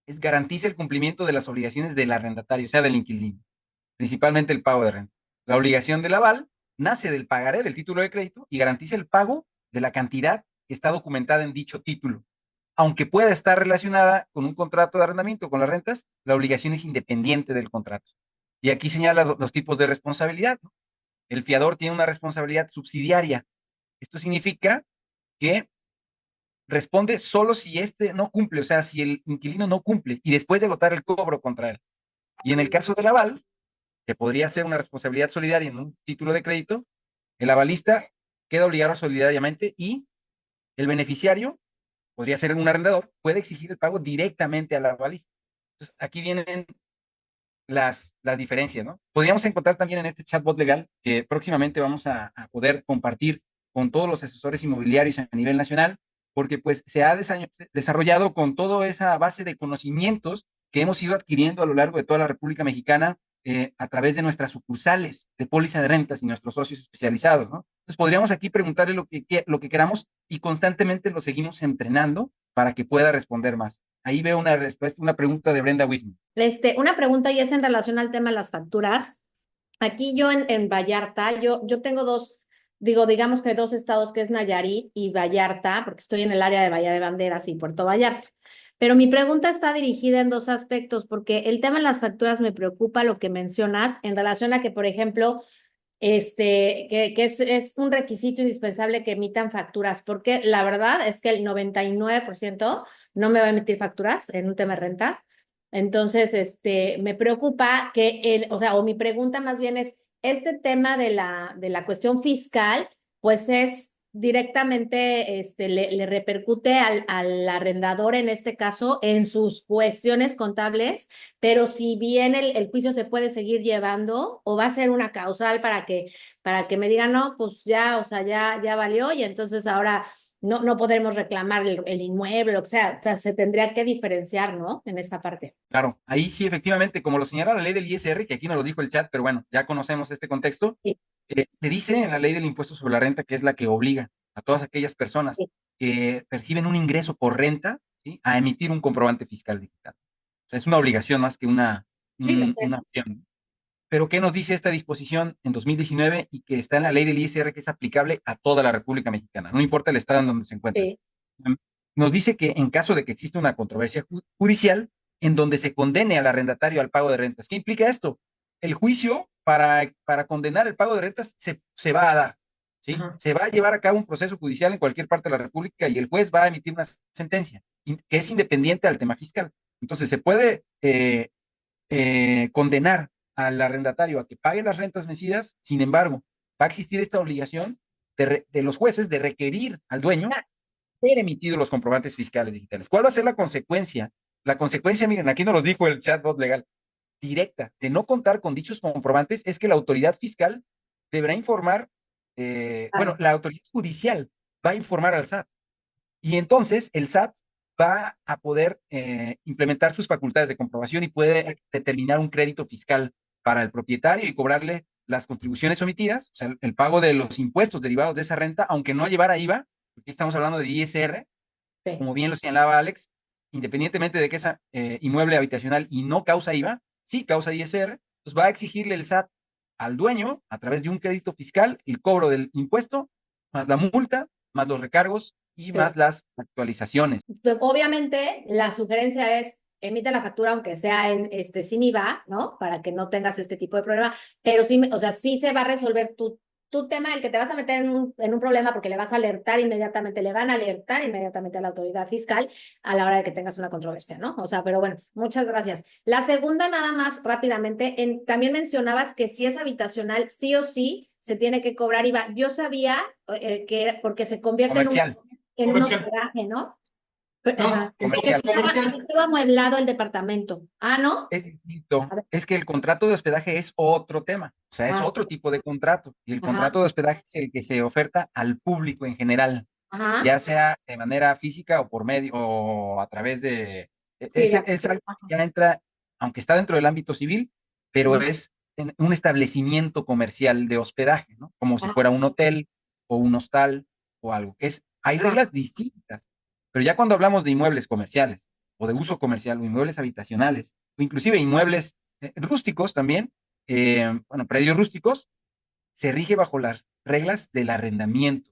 Es garantiza el cumplimiento de las obligaciones del arrendatario, o sea, del inquilino, principalmente el pago de renta. La obligación del aval nace del pagaré del título de crédito y garantiza el pago de la cantidad que está documentada en dicho título. Aunque pueda estar relacionada con un contrato de arrendamiento, con las rentas, la obligación es independiente del contrato. Y aquí señala los tipos de responsabilidad, ¿no? El fiador tiene una responsabilidad subsidiaria. Esto significa que responde solo si éste no cumple, o sea, si el inquilino no cumple y después de agotar el cobro contra él. Y en el caso del aval, que podría ser una responsabilidad solidaria en un título de crédito, el avalista queda obligado solidariamente y el beneficiario, podría ser un arrendador, puede exigir el pago directamente al avalista. Entonces, aquí vienen las diferencias, ¿no? Podríamos encontrar también en este chatbot legal que próximamente vamos a poder compartir con todos los asesores inmobiliarios a nivel nacional, porque pues se ha desarrollado con toda esa base de conocimientos que hemos ido adquiriendo a lo largo de toda la República Mexicana a través de nuestras sucursales de póliza de rentas y nuestros socios especializados, ¿no? Entonces podríamos aquí preguntarle lo que queramos y constantemente lo seguimos entrenando para que pueda responder más. Ahí veo una respuesta, una pregunta de Brenda Wisman. Una pregunta y es en relación al tema de las facturas. Aquí yo en Vallarta, yo tengo digamos que dos estados que es Nayarit y Vallarta, porque estoy en el área de Bahía de Banderas y Puerto Vallarta. Pero mi pregunta está dirigida en dos aspectos, porque el tema de las facturas me preocupa lo que mencionas en relación a que, por ejemplo, que es un requisito indispensable que emitan facturas, porque la verdad es que el 99% no me va a emitir facturas en un tema de rentas. Entonces, me preocupa o mi pregunta más bien es, este tema de la cuestión fiscal, pues es directamente, le repercute al arrendador en este caso en sus cuestiones contables, pero si bien el juicio se puede seguir llevando o va a ser una causal para que me digan, no, pues ya, o sea, ya valió y entonces ahora no podremos reclamar el inmueble, o sea, se tendría que diferenciar, ¿no? En esta parte. Claro, ahí sí, efectivamente, como lo señala la ley del ISR, que aquí no lo dijo el chat, pero bueno, ya conocemos este contexto, Sí, se dice en la ley del impuesto sobre la renta que es la que obliga a todas aquellas personas sí. que perciben un ingreso por renta, ¿sí?, a emitir un comprobante fiscal digital. O sea, es una obligación más que Sí, lo una sé. opción. Pero ¿qué nos dice esta disposición en 2019 y que está en la ley del ISR que es aplicable a toda la República Mexicana? No importa el estado en donde se encuentre. Sí. Nos dice que en caso de que exista una controversia judicial en donde se condene al arrendatario al pago de rentas. ¿Qué implica esto? El juicio para condenar el pago de rentas se va a dar, ¿sí? Ajá. Se va a llevar a cabo un proceso judicial en cualquier parte de la República y el juez va a emitir una sentencia que es independiente al tema fiscal. Entonces, se puede condenar al arrendatario a que pague las rentas vencidas, sin embargo, va a existir esta obligación de los jueces de requerir al dueño ser emitidos los comprobantes fiscales digitales. ¿Cuál va a ser la consecuencia? La consecuencia, miren, aquí nos lo dijo el chatbot legal, directa de no contar con dichos comprobantes es que la autoridad fiscal deberá informar, bueno, la autoridad judicial va a informar al SAT y entonces el SAT va a poder implementar sus facultades de comprobación y puede determinar un crédito fiscal para el propietario y cobrarle las contribuciones omitidas, o sea, el pago de los impuestos derivados de esa renta, aunque no llevara IVA, porque estamos hablando de ISR, Sí. como bien lo señalaba Alex, independientemente de que es inmueble habitacional y no causa IVA, sí causa ISR, pues va a exigirle el SAT al dueño, a través de un crédito fiscal, el cobro del impuesto, más la multa, más los recargos y Sí. más las actualizaciones. Obviamente, la sugerencia es emite la factura aunque sea sin IVA, ¿no? Para que no tengas este tipo de problema, pero sí, o sea, sí se va a resolver tu tema, el que te vas a meter en un problema porque le vas a alertar inmediatamente, le van a alertar inmediatamente a la autoridad fiscal a la hora de que tengas una controversia, ¿no? O sea, pero bueno, muchas gracias. La segunda, nada más rápidamente, también mencionabas que si es habitacional, sí o sí se tiene que cobrar IVA. Yo sabía que porque se convierte Comercial. en un Comercial. hospedaje, ¿no? No, Ajá. Comercial. comercial. Estaba amueblado el departamento. Ah, ¿no? Es distinto, A ver. es que el contrato de hospedaje es otro tema, o sea, es Ah, otro tipo de contrato, y el ajá. contrato de hospedaje es el que se oferta al público en general. Ajá. ya sea de manera física o por medio o a través de... Sí, de Es algo acuerdo. que ya entra, aunque está dentro del ámbito civil, pero Ujú. es en un establecimiento comercial de hospedaje, ¿no? Como si Ajá. fuera un hotel o un hostal o algo, que es, hay reglas distintas, pero ya cuando hablamos de inmuebles comerciales o de uso comercial o inmuebles habitacionales o inclusive inmuebles rústicos también, bueno, predios rústicos, se rige bajo las reglas del arrendamiento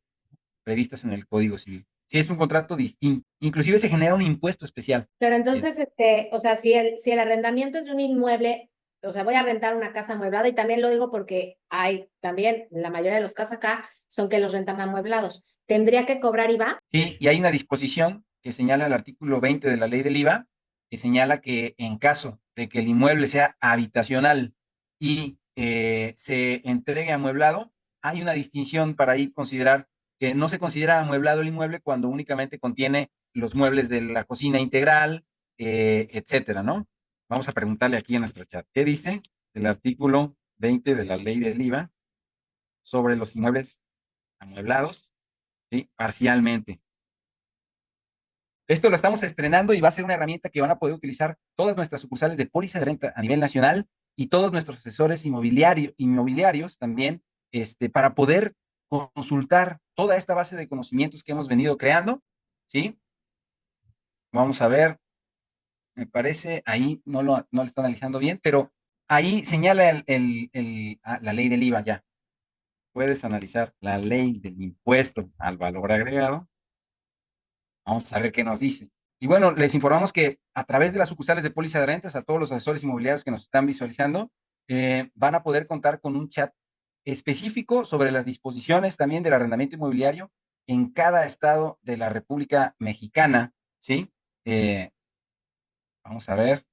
previstas en el Código Civil. Sí, es un contrato distinto. Inclusive se genera un impuesto especial. Pero Bien. entonces, o sea, si el arrendamiento es de un inmueble, o sea, voy a rentar una casa amueblada y también lo digo porque hay también, la mayoría de los casos acá son que los rentan amueblados. ¿Tendría que cobrar IVA? Sí, y hay una disposición que señala el artículo 20 de la ley del IVA, que señala que en caso de que el inmueble sea habitacional y se entregue amueblado, hay una distinción para ahí considerar que no se considera amueblado el inmueble cuando únicamente contiene los muebles de la cocina integral, etcétera, ¿no? Vamos a preguntarle aquí en nuestro chat. ¿Qué dice el artículo 20 de la ley del IVA sobre los inmuebles amueblados? ¿Sí? Parcialmente. Esto lo estamos estrenando y va a ser una herramienta que van a poder utilizar todas nuestras sucursales de póliza de renta a nivel nacional y todos nuestros asesores inmobiliarios también, para poder consultar toda esta base de conocimientos que hemos venido creando, ¿sí? Vamos a ver, me parece, ahí no lo está analizando bien, pero ahí señala la ley del IVA ya. Puedes analizar la ley del impuesto al valor agregado. Vamos a ver qué nos dice. Y bueno, les informamos que a través de las sucursales de póliza de rentas, a todos los asesores inmobiliarios que nos están visualizando, van a poder contar con un chat específico sobre las disposiciones también del arrendamiento inmobiliario en cada estado de la República Mexicana, ¿sí? Eh, Vamos a ver,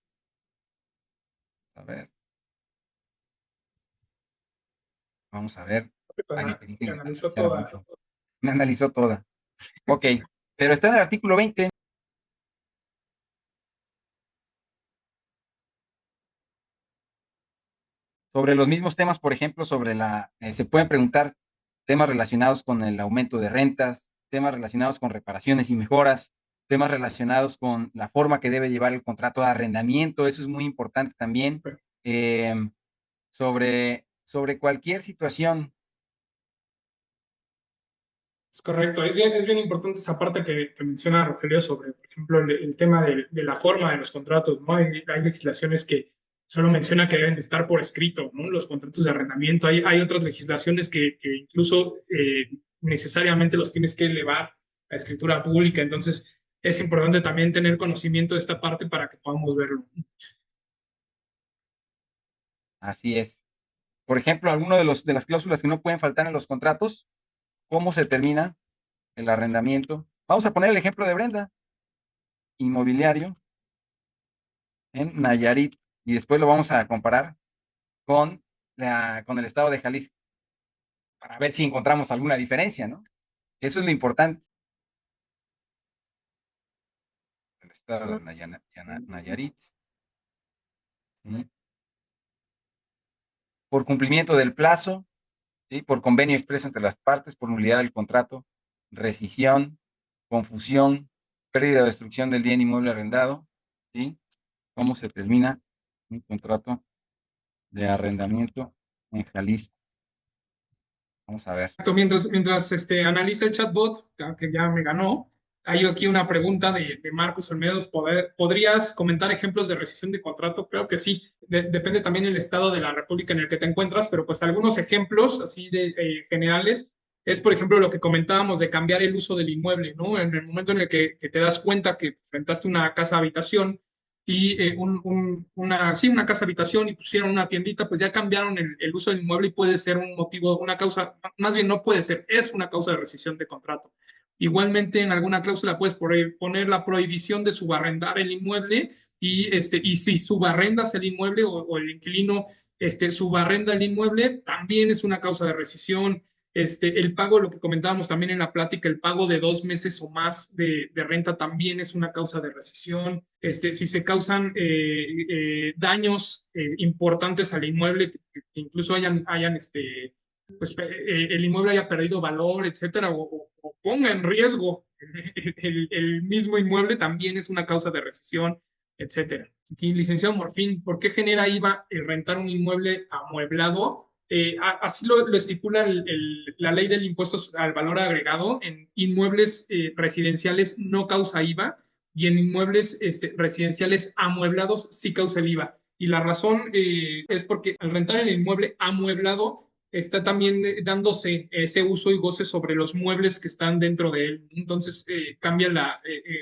vamos a ver. Ay, le pedí que Que me analizó analizara toda. mucho. Me analizó toda. Ok, pero está en el artículo 20. Sobre los mismos temas, por ejemplo, se pueden preguntar temas relacionados con el aumento de rentas, temas relacionados con reparaciones y mejoras, temas relacionados con la forma que debe llevar el contrato de arrendamiento, eso es muy importante también, eh, sobre cualquier situación. Es correcto, es bien importante esa parte que menciona Rogelio sobre, por ejemplo, el tema de la forma de los contratos, ¿no? Hay legislaciones que solo menciona que deben de estar por escrito, ¿no? Los contratos de arrendamiento. Hay otras legislaciones que incluso necesariamente los tienes que elevar a escritura pública. Entonces, es importante también tener conocimiento de esta parte para que podamos verlo. Así es. Por ejemplo, alguno de las cláusulas que no pueden faltar en los contratos, ¿cómo se termina el arrendamiento? Vamos a poner el ejemplo de Brenda, inmobiliario en Nayarit, y después lo vamos a comparar con el estado de Jalisco, para ver si encontramos alguna diferencia, ¿no? Eso es lo importante. El estado de Nayarit, ¿sí? Por cumplimiento del plazo, ¿sí? Por convenio expreso entre las partes, por nulidad del contrato, rescisión, confusión, pérdida o destrucción del bien inmueble arrendado, ¿sí? ¿Cómo se termina un contrato de arrendamiento en Jalisco? Vamos a ver. Mientras analiza el chatbot, que ya me ganó, hay aquí una pregunta de Marcos Olmedos. ¿Podrías comentar ejemplos de rescisión de contrato? Creo que sí. Depende también del estado de la República en el que te encuentras, pero pues algunos ejemplos así de generales es, por ejemplo, lo que comentábamos de cambiar el uso del inmueble, ¿no? En el momento en el que te das cuenta que rentaste una casa habitación y sí, una casa habitación y pusieron una tiendita, pues ya cambiaron el uso del inmueble y puede ser un motivo, una causa, más bien no puede ser, es una causa de rescisión de contrato. Igualmente, en alguna cláusula puedes poner la prohibición de subarrendar el inmueble y si subarrendas el inmueble o el inquilino subarrenda el inmueble, también es una causa de rescisión. El pago, lo que comentábamos también en la plática, el pago de 2 meses o más de renta también es una causa de rescisión. Si se causan daños importantes al inmueble, que incluso hayan pues, el inmueble haya perdido valor, etcétera, o ponga en riesgo el mismo inmueble, también es una causa de rescisión, etcétera. Aquí, licenciado Morfín, ¿por qué genera IVA el rentar un inmueble amueblado? Así lo estipula la ley del impuesto al valor agregado. En inmuebles residenciales no causa IVA y en inmuebles residenciales amueblados sí causa el IVA. Y la razón es porque al rentar el inmueble amueblado está también dándose ese uso y goce sobre los muebles que están dentro de él. Entonces cambia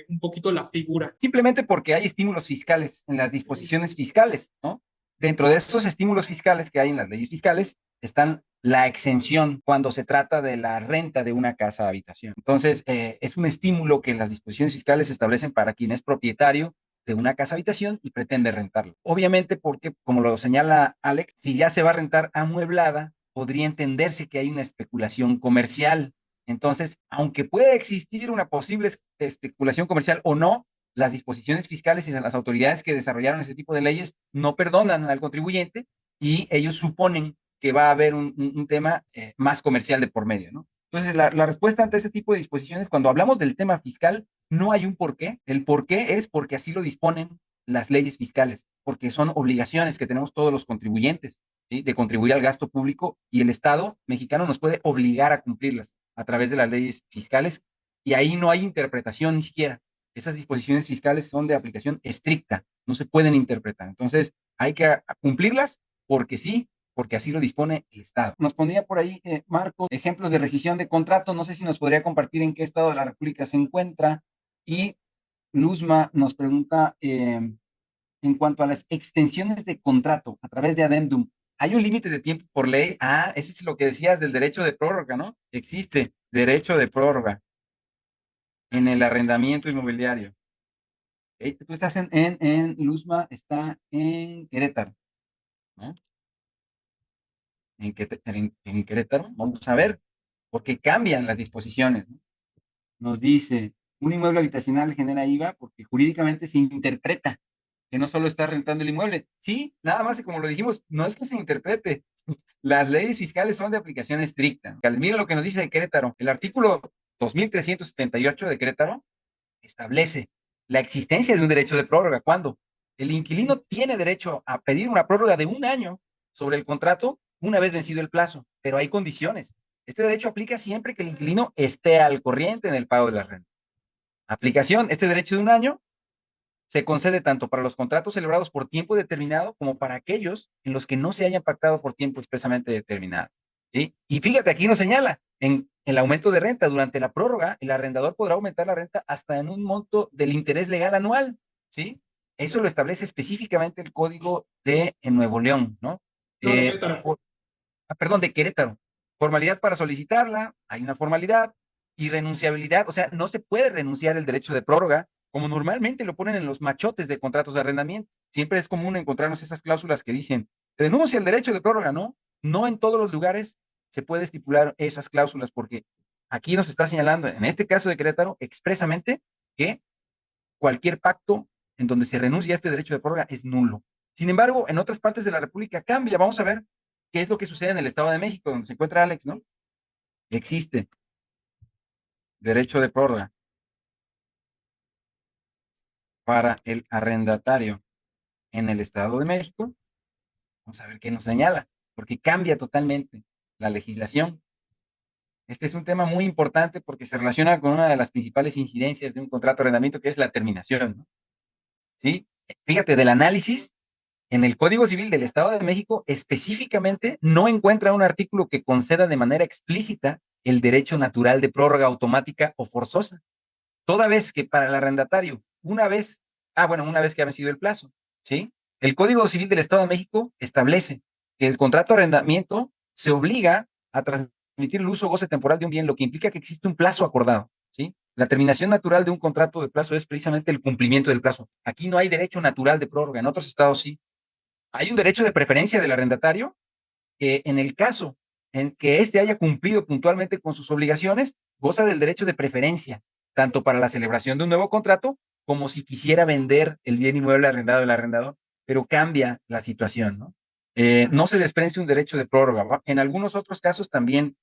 un poquito la figura. Simplemente porque hay estímulos fiscales en las disposiciones fiscales, ¿no? Dentro de esos estímulos fiscales que hay en las leyes fiscales están la exención cuando se trata de la renta de una casa habitación. Entonces, es un estímulo que las disposiciones fiscales establecen para quien es propietario de una casa habitación y pretende rentarla. Obviamente porque, como lo señala Alex, si ya se va a rentar amueblada, podría entenderse que hay una especulación comercial. Entonces, aunque pueda existir una posible especulación comercial o no, las disposiciones fiscales y las autoridades que desarrollaron ese tipo de leyes no perdonan al contribuyente y ellos suponen que va a haber un tema más comercial de por medio, ¿no? Entonces, la respuesta ante ese tipo de disposiciones, cuando hablamos del tema fiscal, no hay un porqué. El porqué es porque así lo disponen las leyes fiscales, porque son obligaciones que tenemos todos los contribuyentes, ¿sí? De contribuir al gasto público y el Estado mexicano nos puede obligar a cumplirlas a través de las leyes fiscales y ahí no hay interpretación ni siquiera. Esas disposiciones fiscales son de aplicación estricta, no se pueden interpretar. Entonces, hay que cumplirlas porque sí, porque así lo dispone el Estado. Nos pondría por ahí, Marco, ejemplos de rescisión de contrato. No sé si nos podría compartir en qué estado de la República se encuentra. Y Luzma nos pregunta, en cuanto a las extensiones de contrato a través de adendum, ¿hay un límite de tiempo por ley? Ah, ese es lo que decías del derecho de prórroga, ¿no? Existe derecho de prórroga en el arrendamiento inmobiliario. Tú estás en Luzma, está en Querétaro, ¿no? En Querétaro, vamos a ver, porque cambian las disposiciones, ¿no? Nos dice, un inmueble habitacional genera IVA porque jurídicamente se interpreta que no solo está rentando el inmueble. Sí, nada más, como lo dijimos, no es que se interprete. Las leyes fiscales son de aplicación estricta. Miren lo que nos dice de Querétaro. El artículo 2378 de Querétaro establece la existencia de un derecho de prórroga. ¿Cuándo? El inquilino tiene derecho a pedir una prórroga de un año sobre el contrato una vez vencido el plazo, pero hay condiciones. Este derecho aplica siempre que el inquilino esté al corriente en el pago de la renta. Aplicación, este derecho de un año se concede tanto para los contratos celebrados por tiempo determinado como para aquellos en los que no se hayan pactado por tiempo expresamente determinado. ¿Sí? Y fíjate, aquí nos señala, en el aumento de renta durante la prórroga, el arrendador podrá aumentar la renta hasta en un monto del interés legal anual. ¿Sí? Eso lo establece específicamente el Código de Nuevo León, ¿no? No, de Querétaro. Perdón, de Querétaro. Formalidad para solicitarla, hay una formalidad, y renunciabilidad, o sea, no se puede renunciar el derecho de prórroga, como normalmente lo ponen en los machotes de contratos de arrendamiento. Siempre es común encontrarnos esas cláusulas que dicen, renuncia el derecho de prórroga, ¿no? No en todos los lugares se puede estipular esas cláusulas, porque aquí nos está señalando, en este caso de Querétaro, expresamente que cualquier pacto en donde se renuncia a este derecho de prórroga es nulo. Sin embargo, en otras partes de la República cambia. Vamos a ver qué es lo que sucede en el Estado de México, donde se encuentra Alex, ¿no? Existe derecho de prórroga para el arrendatario en el Estado de México. Vamos a ver qué nos señala, porque cambia totalmente la legislación. Este es un tema muy importante porque se relaciona con una de las principales incidencias de un contrato de arrendamiento, que es la terminación, ¿no? ¿Sí? Fíjate, del análisis, en el Código Civil del Estado de México específicamente no encuentra un artículo que conceda de manera explícita el derecho natural de prórroga automática o forzosa. Toda vez que para el arrendatario, una vez que ha vencido el plazo, ¿sí? El Código Civil del Estado de México establece que el contrato de arrendamiento se obliga a transmitir el uso o goce temporal de un bien, lo que implica que existe un plazo acordado, ¿sí? La terminación natural de un contrato de plazo es precisamente el cumplimiento del plazo. Aquí no hay derecho natural de prórroga, en otros estados sí. Hay un derecho de preferencia del arrendatario que en el caso en que éste haya cumplido puntualmente con sus obligaciones, goza del derecho de preferencia, tanto para la celebración de un nuevo contrato como si quisiera vender el bien inmueble arrendado del arrendador, pero cambia la situación, ¿no? No se desprende un derecho de prórroga, ¿va? En algunos otros casos también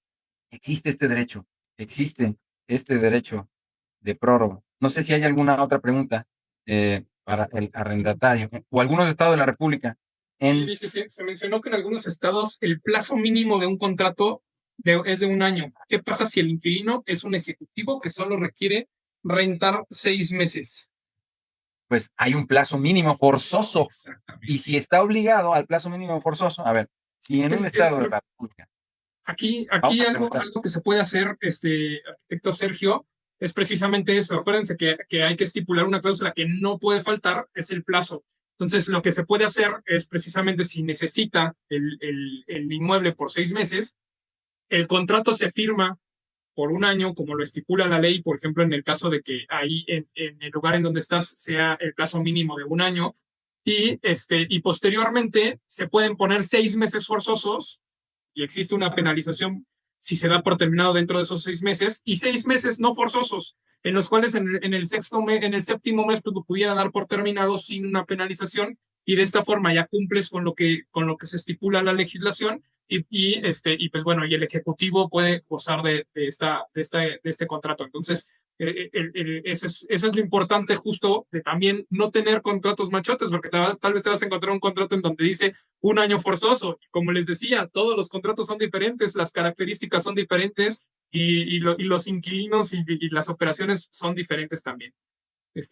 existe este derecho, existe este derecho de prórroga. No sé si hay alguna otra pregunta para el arrendatario o algunos estados de la República. Sí, dice, se mencionó que en algunos estados el plazo mínimo de un contrato es de un año. ¿Qué pasa si el inquilino es un ejecutivo que solo requiere rentar 6 meses? Pues hay un plazo mínimo forzoso. Exactamente. Y si está obligado al plazo mínimo forzoso, a ver, si en un estado de la República. Aquí algo que se puede hacer, arquitecto Sergio, es precisamente eso. Acuérdense que hay que estipular una cláusula que no puede faltar, es el plazo. Entonces, lo que se puede hacer es precisamente si necesita el inmueble por 6 meses, el contrato se firma por un año, como lo estipula la ley, por ejemplo, en el caso de que ahí en el lugar en donde estás sea el plazo mínimo de un año, y posteriormente se pueden poner 6 meses forzosos y existe una penalización si se da por terminado dentro de esos 6 meses, y 6 meses no forzosos, en los cuales en el séptimo mes pues, lo pudiera dar por terminado sin una penalización, y de esta forma ya cumples con lo que se estipula la legislación, y pues bueno, y el ejecutivo puede gozar de este contrato. Entonces, eso es lo importante justo de también no tener contratos machotes, porque tal vez te vas a encontrar un contrato en donde dice un año forzoso. Como les decía, todos los contratos son diferentes, las características son diferentes y los inquilinos y las operaciones son diferentes también.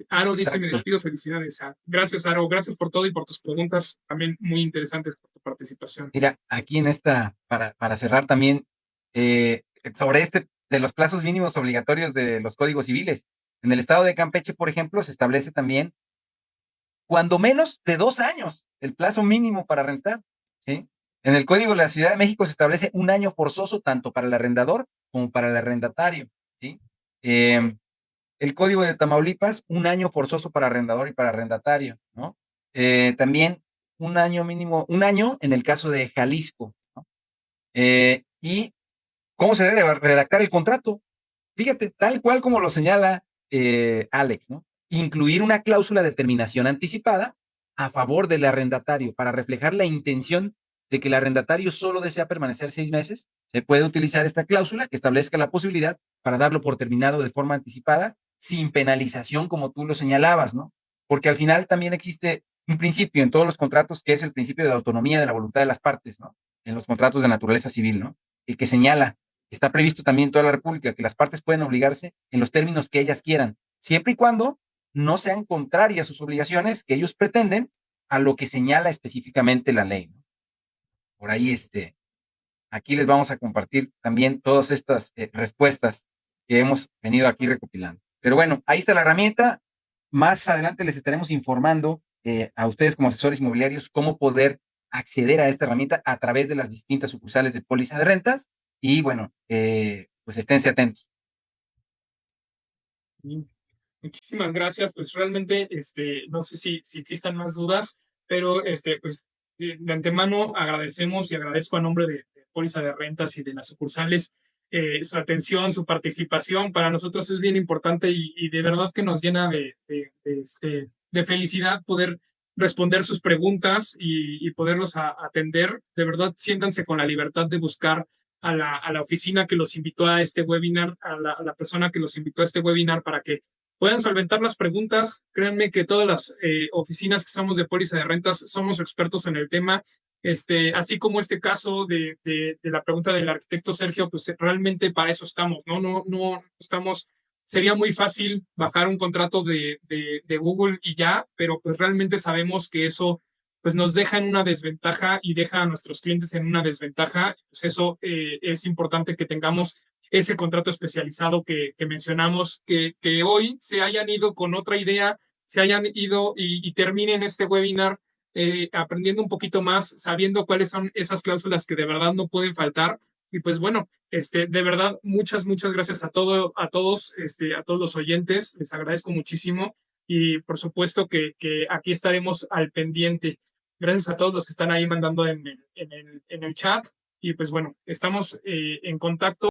Aro dice, me despido, felicidades. Gracias, Aro, gracias por todo y por tus preguntas también muy interesantes por tu participación. Mira, aquí en esta, para cerrar también, sobre de los plazos mínimos obligatorios de los códigos civiles. En el estado de Campeche, por ejemplo, se establece también cuando menos de 2 años el plazo mínimo para rentar, ¿sí? En el Código de la Ciudad de México se establece un año forzoso tanto para el arrendador como para el arrendatario, ¿sí? El Código de Tamaulipas, un año forzoso para arrendador y para arrendatario, ¿no? También un año mínimo, un año en el caso de Jalisco, ¿no? ¿Y cómo se debe redactar el contrato? Fíjate, tal cual como lo señala Alex, ¿no? Incluir una cláusula de terminación anticipada a favor del arrendatario para reflejar la intención de que el arrendatario solo desea permanecer 6 meses. Se puede utilizar esta cláusula que establezca la posibilidad para darlo por terminado de forma anticipada sin penalización, como tú lo señalabas, ¿no? Porque al final también existe un principio en todos los contratos que es el principio de la autonomía de la voluntad de las partes, ¿no? En los contratos de naturaleza civil, ¿no? Y que señala, está previsto también en toda la República, que las partes pueden obligarse en los términos que ellas quieran, siempre y cuando no sean contrarias sus obligaciones que ellos pretenden a lo que señala específicamente la ley, ¿no? Por ahí, aquí les vamos a compartir también todas estas respuestas que hemos venido aquí recopilando. Pero bueno, ahí está la herramienta. Más adelante les estaremos informando a ustedes como asesores inmobiliarios cómo poder acceder a esta herramienta a través de las distintas sucursales de póliza de rentas. Y bueno, pues esténse atentos. Muchísimas gracias. Pues realmente, no sé si existan más dudas, pero pues de antemano agradecemos y agradezco a nombre de Póliza de Rentas y de las sucursales su atención, su participación. Para nosotros es bien importante y de verdad que nos llena de felicidad poder responder sus preguntas y poderlos atender. De verdad, siéntanse con la libertad de buscar a la oficina que los invitó a este webinar, a la persona que los invitó a este webinar para que puedan solventar las preguntas. Créanme que todas las oficinas que somos de póliza de rentas somos expertos en el tema. Así como este caso de la pregunta del arquitecto Sergio, pues realmente para eso estamos, ¿no? No estamos, sería muy fácil bajar un contrato de Google y ya, pero pues realmente sabemos que eso pues nos deja en una desventaja y deja a nuestros clientes en una desventaja. Pues eso es importante que tengamos ese contrato especializado que mencionamos, que hoy se hayan ido con otra idea, se hayan ido y terminen este webinar aprendiendo un poquito más, sabiendo cuáles son esas cláusulas que de verdad no pueden faltar. Y pues bueno, de verdad, muchas gracias a todos, a todos los oyentes. Les agradezco muchísimo y por supuesto que aquí estaremos al pendiente. Gracias a todos los que están ahí mandando en el chat. Y pues bueno, estamos en contacto.